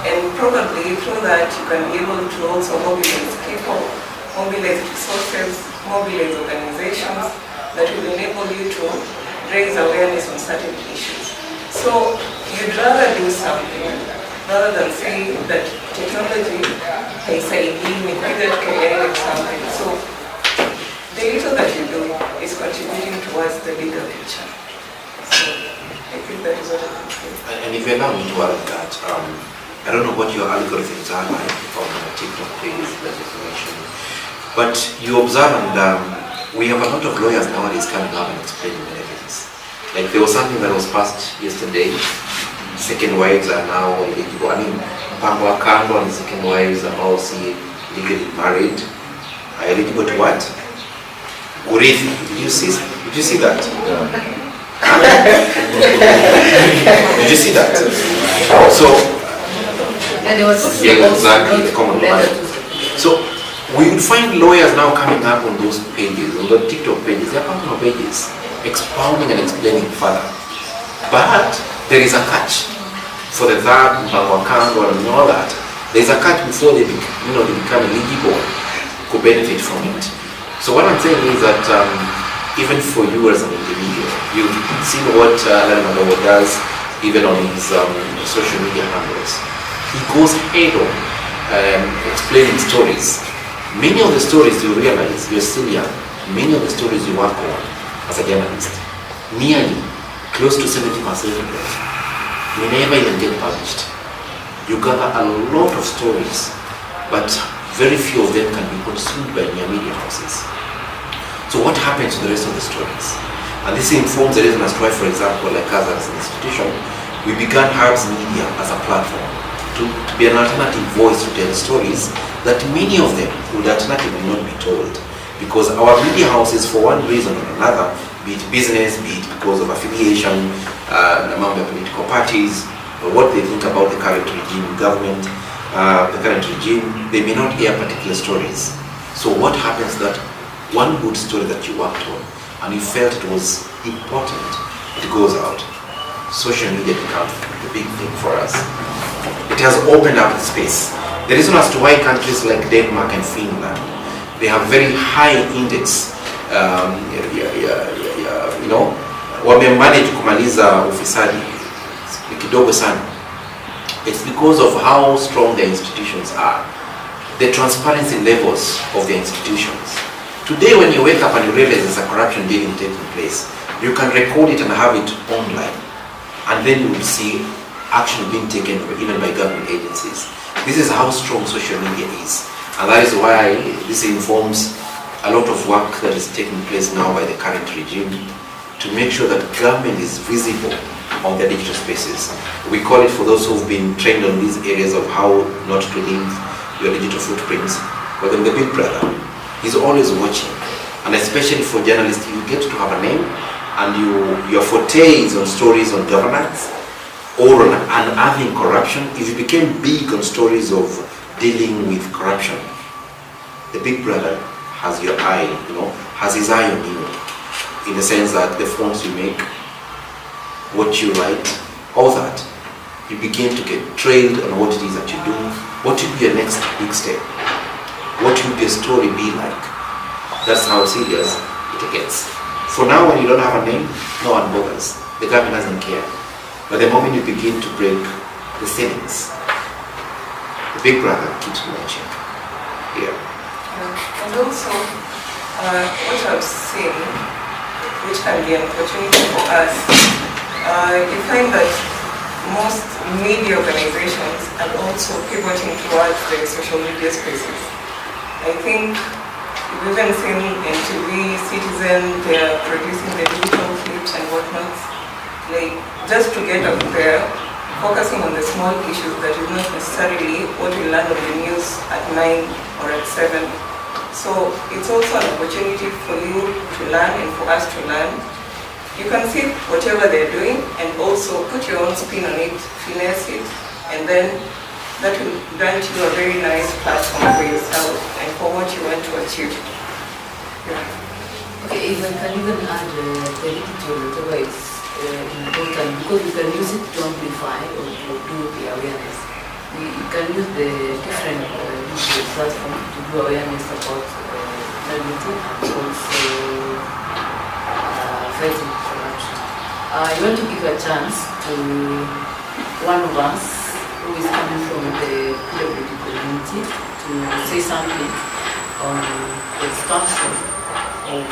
And probably through that you can be able to also mobilize people, mobilize resources, mobilize organizations that will enable you to raise awareness on certain issues. So you'd rather do something rather than say that technology haisaidii ni kuja kelele something. So the little that you do is contributing towards the bigger picture. So I think that is what I can say. And if you allow me to add that, I don't know what your algorithms are like on TikTok pages that you mentioned, but you observe, and we have a lot of lawyers nowadays coming up and explaining evidence. Like there was something that was passed yesterday. Second wives are now eligible. I mean, mpango wa kando and second wives are also legally married. Are eligible to what? Urithi. Did you see that? Did you see that? So Yeah, they were talking Yeah, about exactly, the common letter man. to So we would find lawyers now coming up on those pages, on the TikTok pages, their personal pages, expounding and explaining further. But there is a catch for the that, Mbangwakando and all that. There is a catch before they become eligible, could benefit from it. So what I'm saying is that even for you as an individual, you've seen what Larry Madowo does even on his social media handles. He goes head on explaining stories. Many of the stories you realize, you're still young, many of the stories you work on as a journalist, nearly close to 70% of them may never even get published. You gather a lot of stories, but very few of them can be consumed by near media houses. So what happens to the rest of the stories? And this informs the reason as to why, for example, like us as an institution, we began Herbs Media as a platform to be an alternative voice to tell stories that many of them would alternatively not be told. Because our media houses, for one reason or another, be it business, be it because of affiliation among the political parties, or what they think about the current regime government, the current regime, they may not hear particular stories. So what happens that one good story that you worked on and you felt it was important, it goes out. Social media becomes the big thing for us. It has opened up the space. The reason as to why countries like Denmark and Finland, they have very high index, wamemanage kumaliza ufisadi ni kidogo sana. It's because of how strong their institutions are, the transparency levels of their institutions. Today when you wake up and you realize there's a corruption dealing taking place, you can record it and have it online, and then you will see action being taken even by government agencies. This is how strong social media is, and that is why this informs a lot of work that is taking place now by the current regime to make sure that government is visible on their digital spaces. We call it, for those who've been trained on these areas of how not to leave your digital footprints, but then the big brother is always watching. And especially for journalists, you get to have a name, and your forte is on stories on governance or on unearthing corruption. If you became big on stories of dealing with corruption, the big brother has your eye, has his eye on you, in the sense that the phones you make, what you write, all that, you begin to get trailed on what it is that you do, what will be your next big step, what will your story be like. That's how serious it gets. For now, when you don't have a name, no one bothers. The government doesn't care. But the moment you begin to break the ceilings, the big brother keeps watching. Yeah. And also, what I've seen, which can be an opportunity for us, you find that most media organizations are also pivoting towards the social media spaces. I think we've even seen NTV, Citizen, they're producing the digital clips and whatnot, like just to get up there, focusing on the small issues that is not necessarily what we learn on the news at 9 or at 7. So it's also an opportunity for you to learn and for us to learn. You can see whatever they're doing and also put your own spin on it, finesse it, and then that will grant you a very nice platform for yourself and for what you want to achieve. Yeah. Okay, if I can even add the literature, whatever is important, because we can use it to amplify or to do the awareness. We can use the different digital platforms to do awareness about integrity and also fighting corruption. I want to give a chance to one of us who is coming from the PWD community to say something on the structure of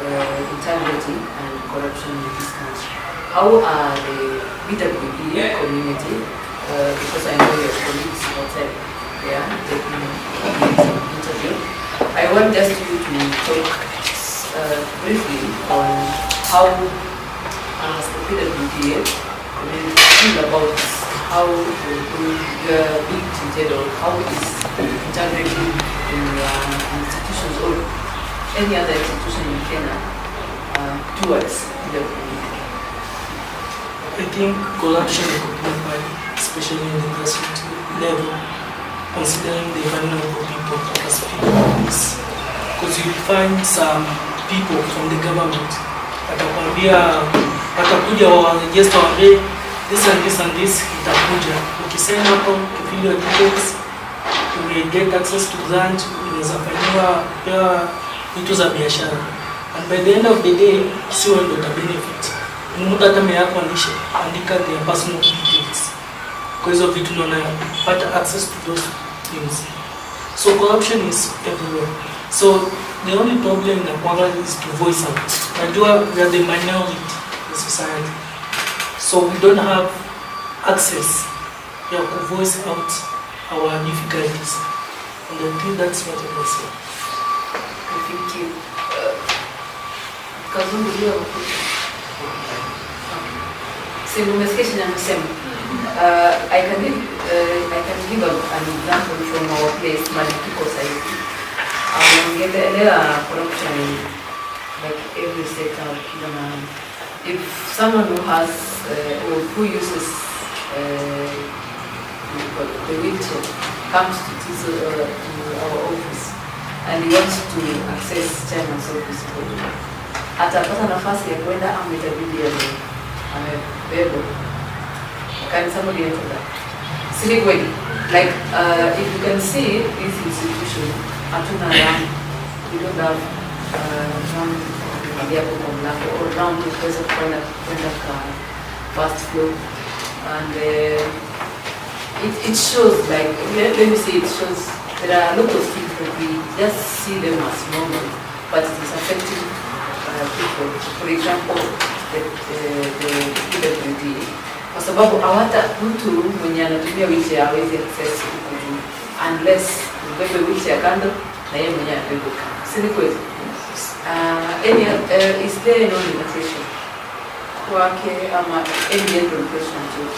integrity and corruption in this country. How are the PWD community, because I know your colleagues outside there, taking some interview, I want just you to talk briefly on how as the PWD community feel about how you are being treated, or how is integrity in institutions or any other institution in Kenya towards PWD. I think corruption is a problem, especially in university level, considering the vulnerable people as people like this. Because you find some people from the government watakuja just waambie this and this and this itakuja. Ukisema hapo, ukifill your details, you may get access to grant, unaweza fanyiwa pewa vitu za biashara. And by the end of the day, si wewe ndio benefit. Mtu hata yako andika their personal details. Kwa hizo vitu ndio unapata access to those things. So corruption is everywhere. So the only problem in Kwanga is to voice out. Najua we are the minority in society. So we don't have access to voice out our difficulties. And I think that's what I can say. Thank you. Kazungu leo Singu mesikishi na msemo. I can give an example from our place, Malikiko Saiti. There are corruption in like every sector of Kenya. If someone who has or who uses the wheelchair comes to our office and he wants to access chairman's office, atapata nafasi ya kwenda ama itabidi amebebo. Can somebody answer that? Sini kweli, like if you can see this institution, hatuna round, we don't have round hapo kwa mlango or round kuweza kwenda kwa first floor, and it shows like let me say it shows there are a lot of things that we just see them as normal, but it is affecting people. For example, the PWD, kwa sababu hawata mtu mwenye anatumia wheelchair hawezi access huko juu unless ubebe wheelchair kando na yeye mwenyewe abebe kando. Si ni kweli? Is there no limitation kwake ama any general question too?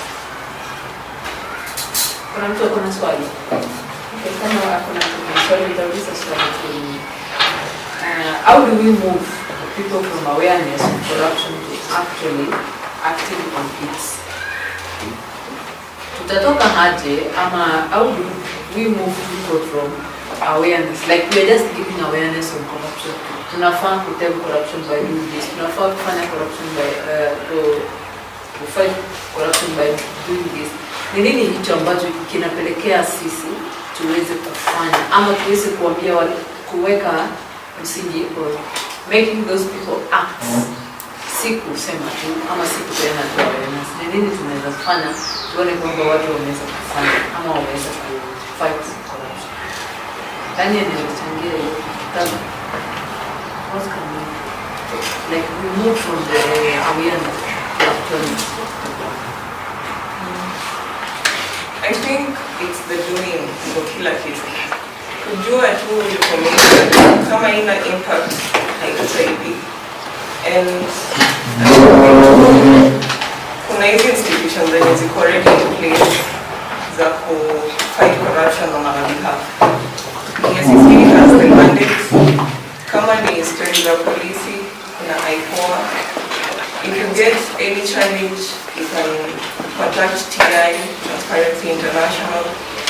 Kuna mtu akona swali? Okay, kama akona swali nitauliza swali tu. How do we move people from awareness of corruption to actually acting on it? Tutatoka haje ama how do we move people from awareness? Like we are just giving awareness on corruption. Tunafaa kutem corruption by doing this. Tunafaa kufanya corruption by to fight corruption by doing this. Ni nini hicho ambacho kinapelekea sisi tuweze kufanya ama tuweze kuambia wale kuweka msingi or making those people act? Si kusema tu ama si kupeana tu awareness. Ni nini tunaweza kufanya tuone kwamba watu wameweza kufanya ama wameweza fight corruption? Ndani ya nimechangia hiyo kitabu. What can we like we move from the awareness to actually? I think it's the doing for kila kitu. Kujua tu information kama ina impact haitasaidi. And kuna hizi institutions zenye ziko already in place za ku fight corruption on our behalf. EACC has the mandate. Kama ni story za polisi, kuna IPOA. If you get any challenge, you can contact TI, Transparency International.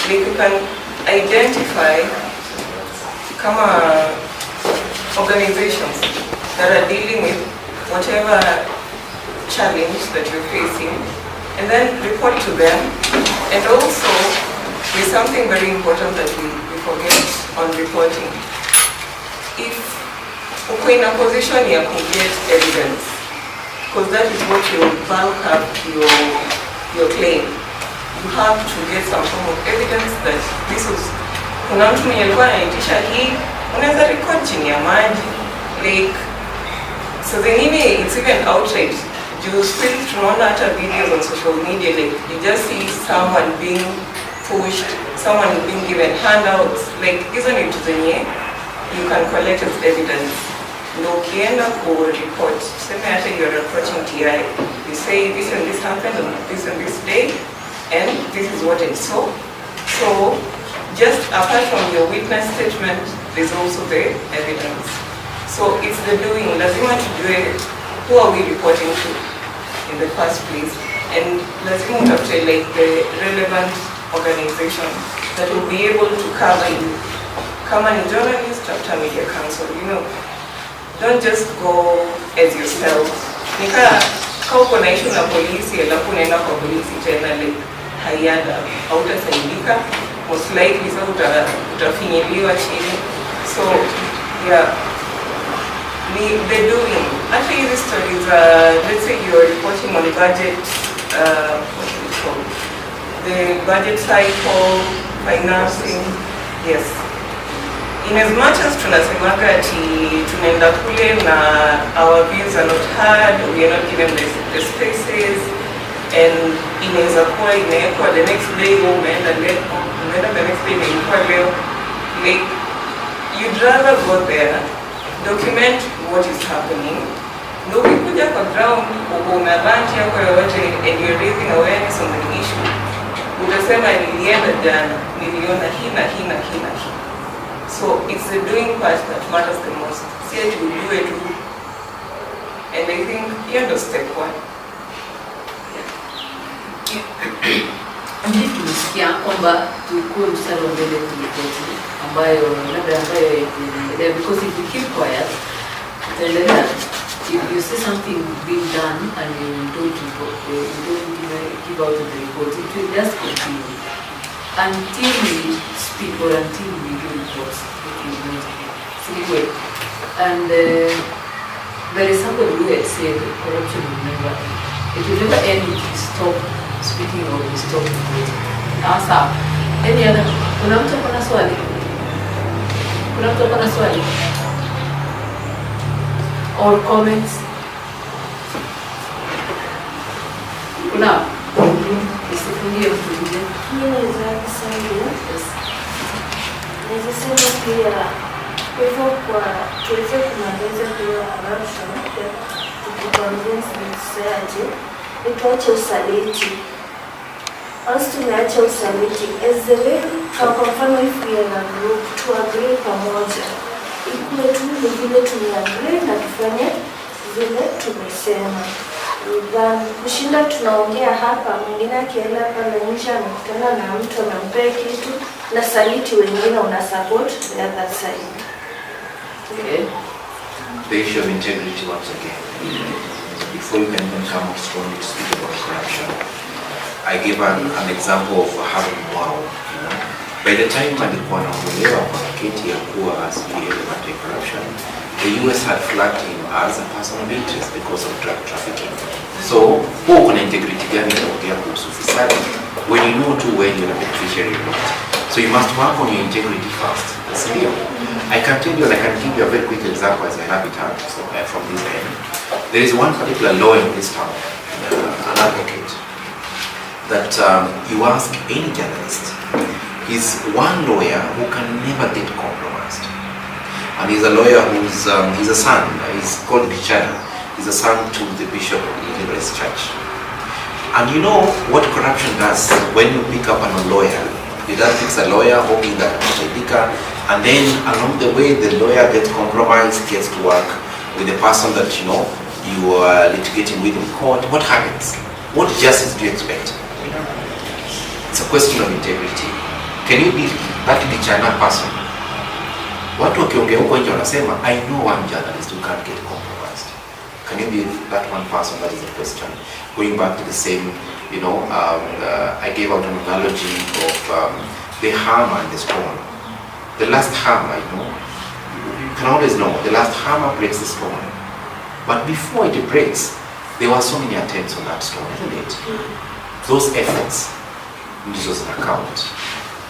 Like you can identify kama organizations that are dealing with whatever challenge that you're facing, and then report to them. And also, there's something very important that we forget on reporting. If you're in a position you get evidence, because that is what will bulk up your claim. You have to get some form of evidence that this was kuna mtu mwenye alikuwa anaitisha hii, unaweza record chini ya maji. Like, so the nini, it's even outrage. You still tunaona hata videos on social media, like you just see someone being pushed, someone being given handouts, like isn't it zenye you can collect as evidence. No ukienda ku report, same hata you're approaching TI, you say this and this happened on this and this day, and this is what I saw. So just apart from your witness statement, there's also the evidence. So it's the doing. Lazima tujue who are we reporting to in the first place, and lazima utafute like the relevant organization that will be able to cover you. Come on, journalist, chapter media council, you know, don't just go as yourself. Nika kauko na issue na polisi, alafu unaenda kwa polisi tena like hayada, hautasaidika, most likely so utafinyiliwa chini. So yeah, they're doing. Actually, these stories, let's say you're reporting on budget, what do we call it? The budget cycle, financing, yes. In as much as tunasemaga ati tunaenda kule na our views are not heard, we are not given the spaces, and inaweza kuwa imewekwa the next day, umeenda the next day imekuwa leo, like you'd rather go there, document what is happening, ndio ukikuja kwa ground una rant yako yoyote and you're raising awareness on the issue, utasema nilienda jana, niliona hii na hii na hii na hii. So it's the doing part that matters the most. See it, we do it, and I think you know step one. Ndiyo tulisikia kwamba tukue mstari wa mbele kuripoti ambayo inaendelea, because if you keep quiet, utaendelea. If you see something being done and you don't give out the report, it will just continue until we speak or until we do reports. And there is somebody who had said corruption will never end. It will never end if we stop speaking or we stop reporting. Asa, any other? Kuna mtu akona swali? Kuna mtu akona swali? Or comments? Kuna? Isifungie mtu nje. Naweza sema pia hivyo kwa tuweze kumaliza hiyo corruption, tukiconvince society ituache usaliti. Once tumeacha usaliti, as the way, kwa mfano if we are a group, to agree pamoja, ikuwe tu ni vile tumeagree na tufanye vile tumesema. Then kushinda tunaongea hapa, mwingine akienda pale nje anakutana na mtu anampea kitu na saliti wengine una support the other side. Okay. The issue of integrity once again. Before you can even come up strongly to speak about corruption, I give an example of Harun Mwau. By the time alikuwa anaongolewa kwa keti ya kuwa CPA anti-corruption, the US had flagged him as a person of interest because of drug trafficking. So, who kuna integrity gani ya kuhusu ufisadi when you know too well you're a beneficiary of it? So you must work on your integrity first. That's real. I can tell you, and I can give you a very quick example as I have it out from this end. There is one particular lawyer in this town, an advocate, that you ask any journalist, he's one lawyer who can never get compromised. And he's a lawyer who's, he's a son, he's called Bichana. He's a son to the bishop of the Liberalist Church. And you know what corruption does when you pick up on a lawyer? It does fix a lawyer hoping that and then along the way the lawyer gets compromised, gets to work with the person that you know you are litigating with in court. What happens? What justice do you expect? It's a question of integrity. Can you be that Bichana person? Watu wakiongea huko nje wanasema, I know one journalist who can't get compromised. Can you be that one person? That is the question. Going back to the same, you know, I gave out an analogy of the hammer and the stone. The last hammer, you know, you can always know, the last hammer breaks the stone. But before it breaks, there were so many attempts on that stone, isn't it? Those efforts, ndizo zina count.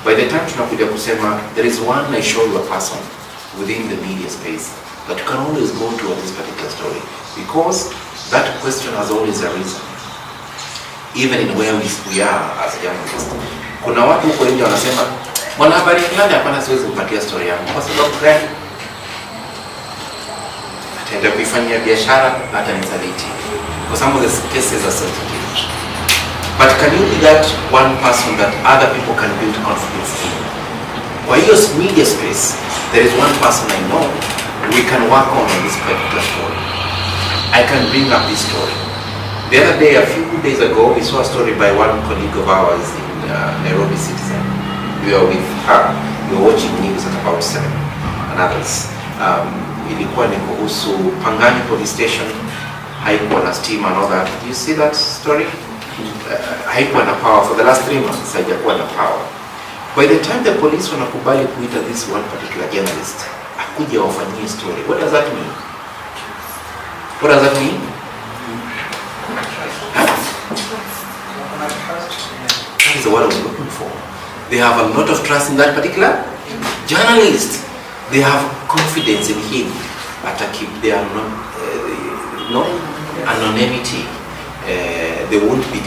By the time tunakuja kusema, there is one I show you a person within the media space that you can always go to on this particular story, because that question has always arisen, even in where we are as journalists. Kuna watu huko nje wanasema, bwana habari fulani hapana siwezi kupatia story yangu. Kwa sababu gani? Ataenda kuifanyia biashara hata nisaliti. Because some of the cases are sensitive. But can you be that one person that other people can build confidence in? Kwa hiyo media space, there is one person I know we can work on this particular story. I can bring up this story. The other day, a few days ago, we saw a story by one colleague of ours in Nairobi Citizen. We were with her, we were watching news at about 7 and others. Ilikuwa ni kuhusu Pangani police station, haikuwa na steam and all that. Do you see that story? Haikuwa na power for the last 3 months, haijakuwa na power. By the time the police wanakubali kuita this one particular journalist, akuja wafanyie story. What does that mean? What does that mean? That is the word I was looking for. They have a lot of trust in that particular journalist. They have confidence in him. Keep their anonymity. They won't be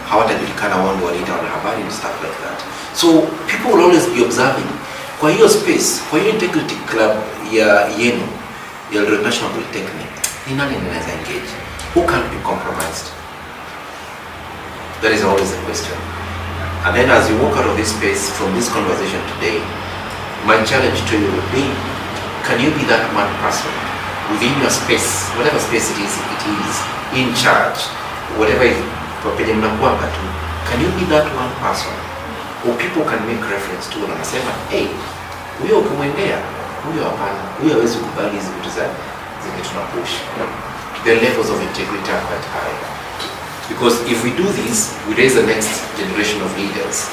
hawatajulikana wao wanaita wanahabari and stuff like that. So people will always be observing. Kwa hiyo space, kwa hiyo integrity club ya yenu, ya National Polytechnic, ni nani anaweza engage? Who can't be compromised? That is always the question. And then as you walk out of this space from this conversation today, my challenge to you would be, can you be that one person within your space, whatever space it is, in charge, whatever is, can you be that one person who people can make reference to and say, hey, huyo ukimwendea, huyo hapana, huyo hawezi kubali hizi vitu zenye tunapush. The levels of integrity are quite high. Because if we do this, we raise the next generation of leaders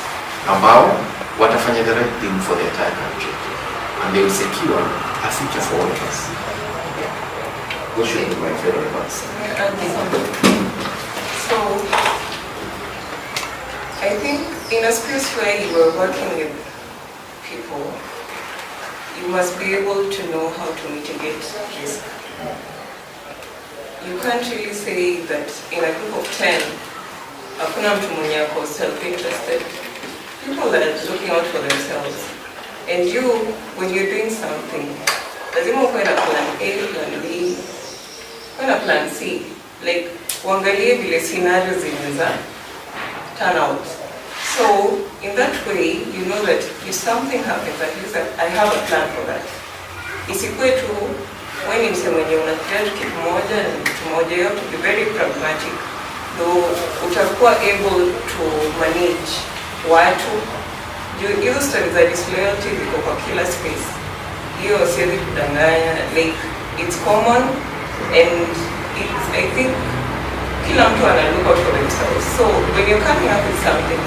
ambao watafanya the right thing for the entire country, and they will secure a future for all of us. What should be my favorite advice? So, I think in a space where you are working with people, you must be able to know how to mitigate risk. You can't really say that in a group of 10, hakuna mtu mwenye ako self-interested. People that are looking out for themselves. And you, when you're doing something, lazima ukuwe na plan A, plan B, ukuwe na plan C. Like, uangalie vile scenarios zinaweza turn out. So, in that way, you know that if something happens, at least I have a plan for that. Isikuwe tu, when you say when you're not kitu moja na kitu moja, you have to be very pragmatic. Though, utakuwa able to manage watu. Hizo stories za disloyalty ziko kwa kila space. Hiyo siwezi kudanganya. Like, it's common and it's, I think, kila mtu ana look out for themselves. So, when you're coming up with something,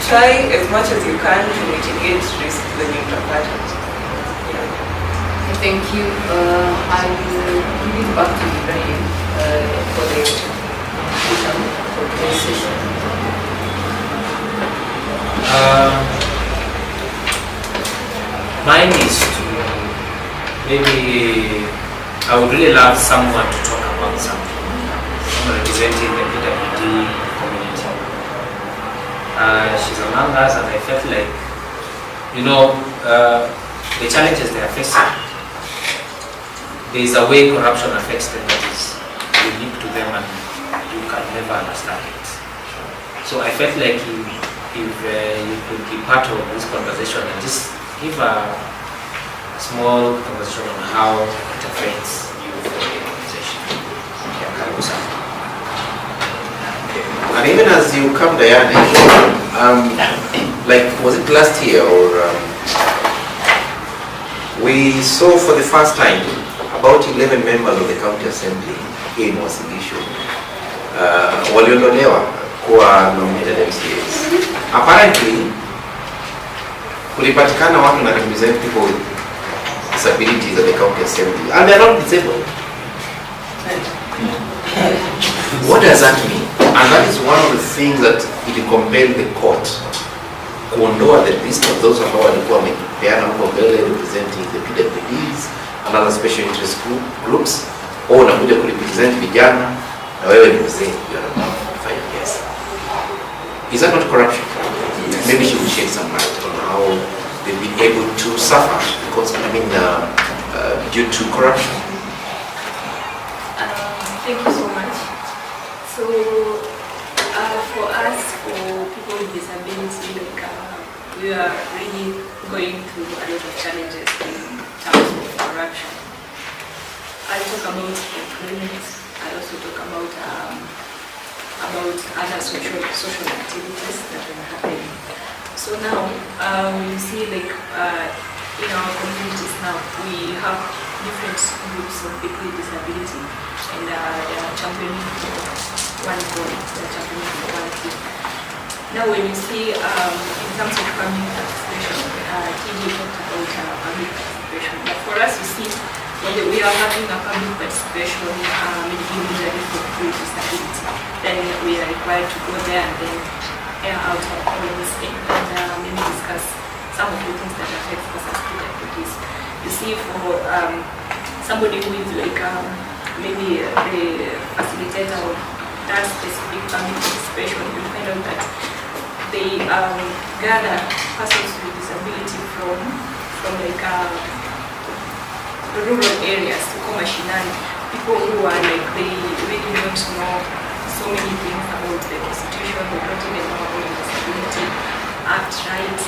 try as much as you can to mitigate risk that you interpret. Thank you. I will give it back to Ibrahim for the conclusion for today's session. Mine is to maybe I would really love someone to talk about something, someone representing the PWD community. She's among us, and I felt like, the challenges they are facing, there is a way corruption affects them that is unique to them, and you can never understand it. So I felt like if you could be part of this conversation and just give a small conversation on how it affects you for the organization. And even as you come, Diane, like, was it last year or we saw for the first time about 11 members of the county assembly in Uasin Gishu waliondolewa kuwa nominated MCAs. Apparently, kulipatikana watu na represent people with disabilities at the county assembly, and they are not disabled. What does that mean? And that is one of the things that it compelled the court kuondoa the list of those ambao walikuwa wamepeana huko mbele representing the PWDs and other special interest groups, au unakuja kurepresent vijana na wewe ni mzee, you are not fine. Yes. Is that not corruption? Maybe she will shed some light on how they've been able to suffer because, due to corruption. Thank you so much. So, for us, for people with disability, we are really going through a lot of challenges in terms of corruption. I talk about employment. I also talk about about other social activities that are happening. So now, you see like in our communities now, we have different groups of people with disability, and they are championing for one goal, they are championing for one thing. Now when you see in terms of public participation, TV talked about public participation, but for us you see when we are having a public participation individually for people with disability, then we are required to go there and then air out our problems and maybe discuss some of the things that affect us as students. You see, for somebody who is like maybe the facilitator of that specific public participation, you find out that they gather persons with disability from like rural areas to come mashinani, people who are like they really don't know so many things about the constitution, they don't even know about the Disability Act, right?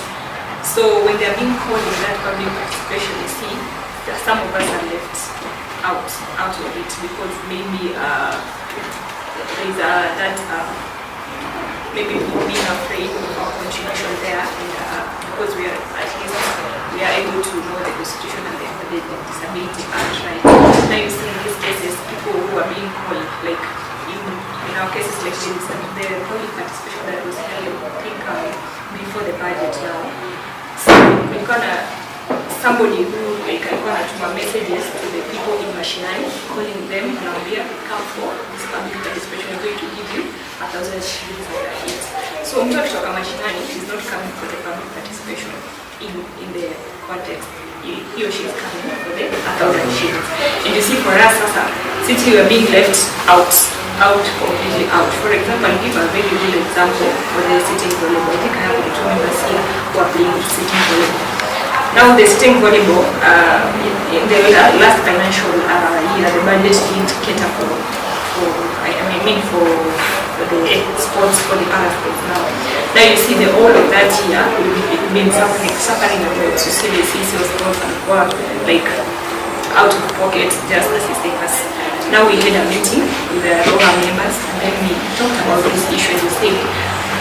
So when they are being called in that public participation, you see that some of us are left out of it because maybe there is maybe being afraid of our contribution there, and because we are able to know the constitution and the Disability Act, right? Now you see in these cases people who are being called, like in our cases like the public participation that was held, I think before the budget now. So we're gonna somebody who like gonna tuma messages to the people in mashinani, calling them, now we have come for this public participation, we're going to give you 1,000 shillings for it. So mtu kutoka mashinani is not coming for the public participation in the context. He or she is coming for the 1,000 shillings. And you see for us, since we are being left completely out. For example, I'll give a very good example for the sitting volleyball. I think I have 2 members here who are playing sitting volleyball. Now the sitting volleyball, in the last financial year, the budget didn't cater for the sports, for the para sports now. Now you see the whole of that year, we've been suffering about to see the CCO sports and go like out of pocket just assisting us. Now we had a meeting with the local members and then we talked about this issue and we said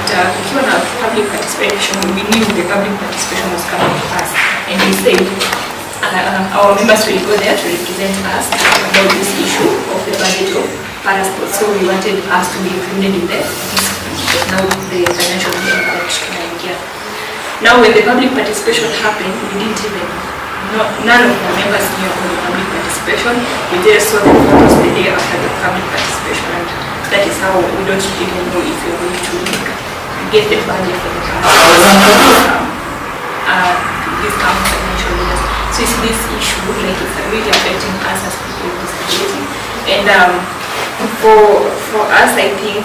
that ukiwa na public participation, we knew the public participation was coming to us, and we said our members will go there to represent us about this issue of the budget of parasports. So we wanted us to be included in this now the financial meeting that here. Now when the public participation happened, we didn't even none of the members knew about the public participation. We just saw the photos the day after the public participation, and that is how we don't even know if you're going to get the budget for the this financial leaders. So it's this issue, like it's really affecting us as people with disability. And for us, I think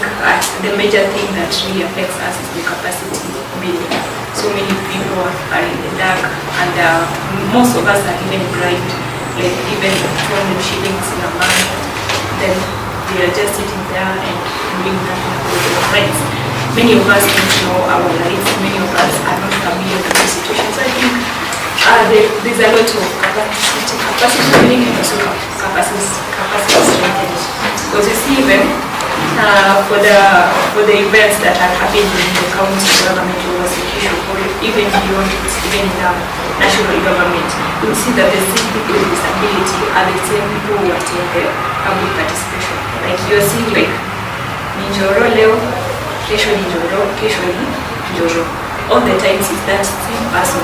the major thing that really affects us is the capacity building. So many people are in the dark, and most of us are even blind, like even 200 shillings in a month, then they are just sitting there and doing nothing about their rights. Many of us don't know our rights, many of us are not familiar with the situation. So I think there's a lot of capacity building and also capacity strengthening. Because you see even for the events that are happening in the county government or execution, or even beyond it, even in the national government, you see that the same people with disability are the same people who attend the public participation. Like you're seeing like Ninjoro Leo, kesho Ninjoro, kesho Ninjoro. All the times is that same person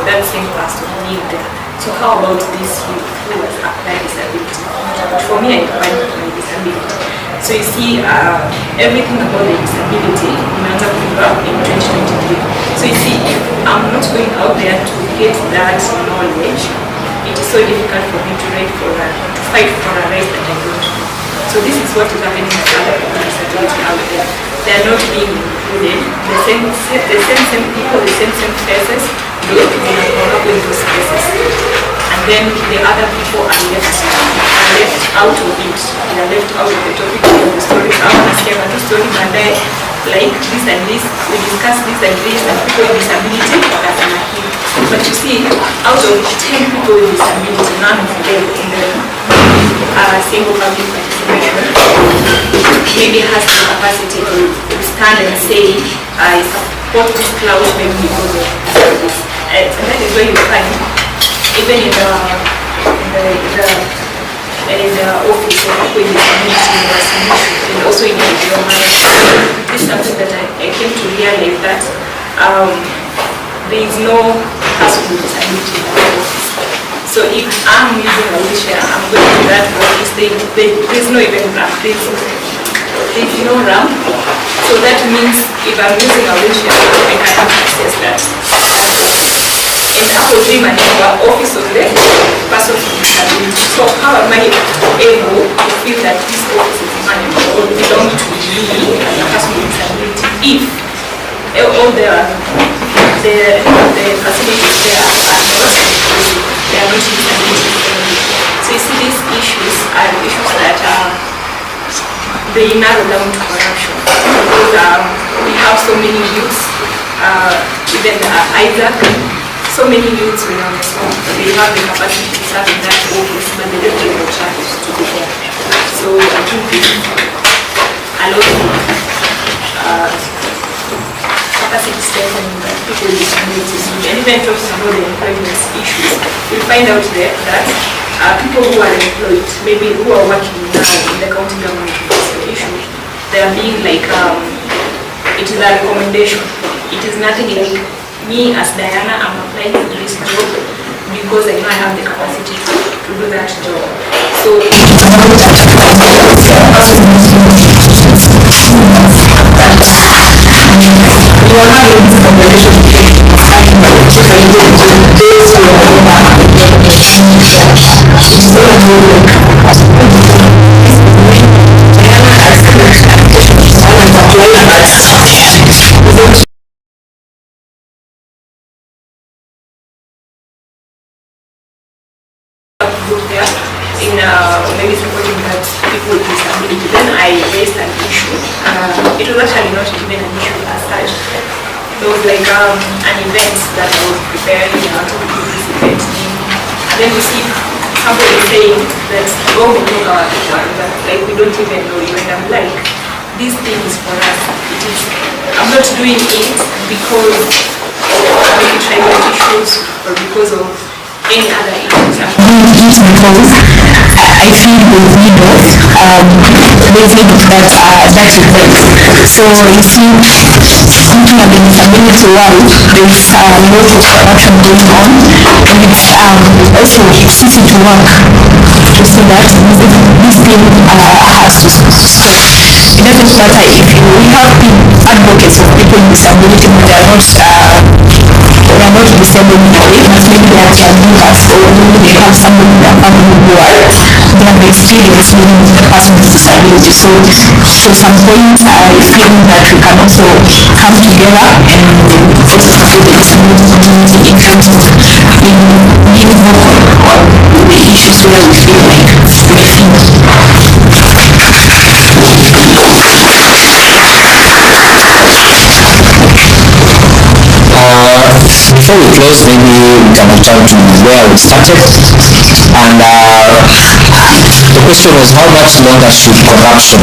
being there. So how about this youth who has applied disability? For me, I applied my disability. So you see, everything about the disability ends up in 2023. So you see, if I'm not going out there to get that knowledge, it is so difficult for me to fight for a right that I don't know. So this is what is happening with other people with disability out there. They are not being included. The same people, the same faces, they are come up with those cases. And then the other people are left out of it. They are left out of the topic of the story. I want to say about the story, but like this and this, we discuss this and this, and people with disability as an active. But you see, out of 10 people with disability, none of them in the single public participation. information maybe has the capacity to stand and say, I support this cloud maybe because of this. And that is where you find, even in the office or in the community, and also in the environment. This is something that I came to realize that there is no person with disability in the office. So if I'm using a wheelchair, I'm going to that office, there's no even ramp, there's no ramp. So that means if I'm using a wheelchair, I cannot access that office. And I will be my office of the person with disability. So how am I able to feel that this office is mine or belongs to me as a person with disability if all the facilities there are not disability? So you see, these issues are issues that they narrow down to corruption because we have so many youths, even Isaac. So many youths when on the phone, they have the capacity to serve in that office, but they don't get the chance to be there. So I think a lot of capacity strengthening that people with disabilities, and even talking about the employment issues, you'll find out there that people who are employed, maybe who are working now in the county government issue, they are being like, it is a recommendation. It is nothing like, me as Diana, I'm applying for this job because I know I have the capacity to do that job. So in maybe supporting that people with disability. Then I raised an issue. It was actually not even an issue as such. There was like an event that I was preparing to do this event. And then we see somebody saying that, oh, we know our that like we don't even know you. And I'm like, this thing is for us. It is. I'm not doing it because of maybe tribal issues or because of any other issues. Because I feel there's need of that effect. So you see, looking at the disability world, there's a lot of corruption going on, and it's also easy to work to see that this thing has to stop. It doesn't matter if we have advocates of people with disability, but they are not disabled in a way, but maybe they are caregivers or maybe they have somebody in their family who are their experience living with the person with disability. So to some point I feel that we can also come together and also support the disability community in terms of being vocal on the issues where we feel like before we close, maybe we can return to where we started. And the question was, how much longer should corruption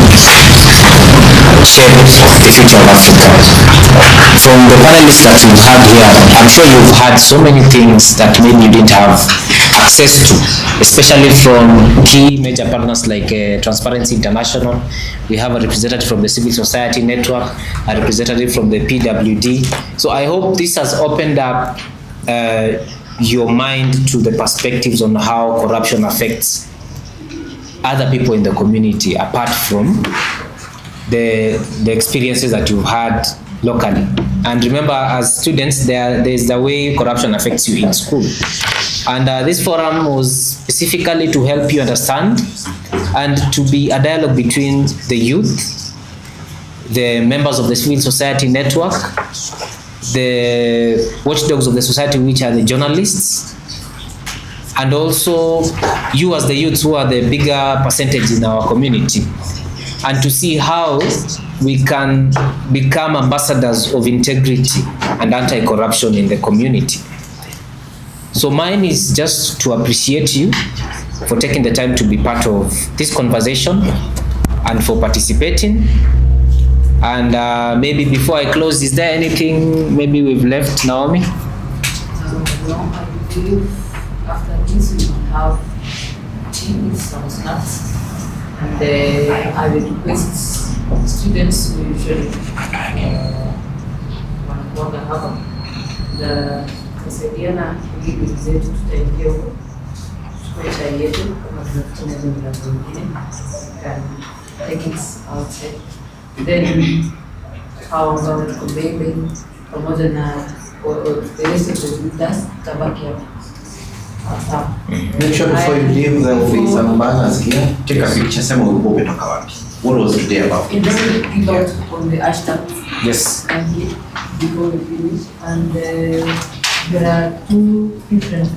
shape the future of Africa? From the panelists that we've had here, I'm sure you've had so many things that maybe you didn't have access to, especially from key major partners like Transparency International. We have a representative from the Civil Society Network, a representative from the PWD. So I hope this has opened up your mind to the perspectives on how corruption affects other people in the community, apart from the experiences that you've had locally. And remember, as students, there's the way corruption affects you in school. And this forum was specifically to help you understand and to be a dialogue between the youth, the members of the Civil Society Network, the watchdogs of the society, which are the journalists, and also you as the youths, who are the bigger percentage in our community, and to see how we can become ambassadors of integrity and anti-corruption in the community. So mine is just to appreciate you for taking the time to be part of this conversation and for participating. And maybe before I close, is there anything maybe we've left, Naomi? No, I believe after this we will have tea with some snacks, and I will request students who usually wanakuwaga hapa kusaidiana ili wenzetu tutaingia huko tuchukue chai yetu kama tunafanya vilabu vingine, can take it outside, then hao ambao tuko mbele pamoja na the rest of the leaders tabaki hapa. Make sure before you leave there will be some banners here. Take a picture. Sema ulikuwa umetoka wapi. What was today about? And then we give out on the hashtag. Yes. And here before we finish. And there are two different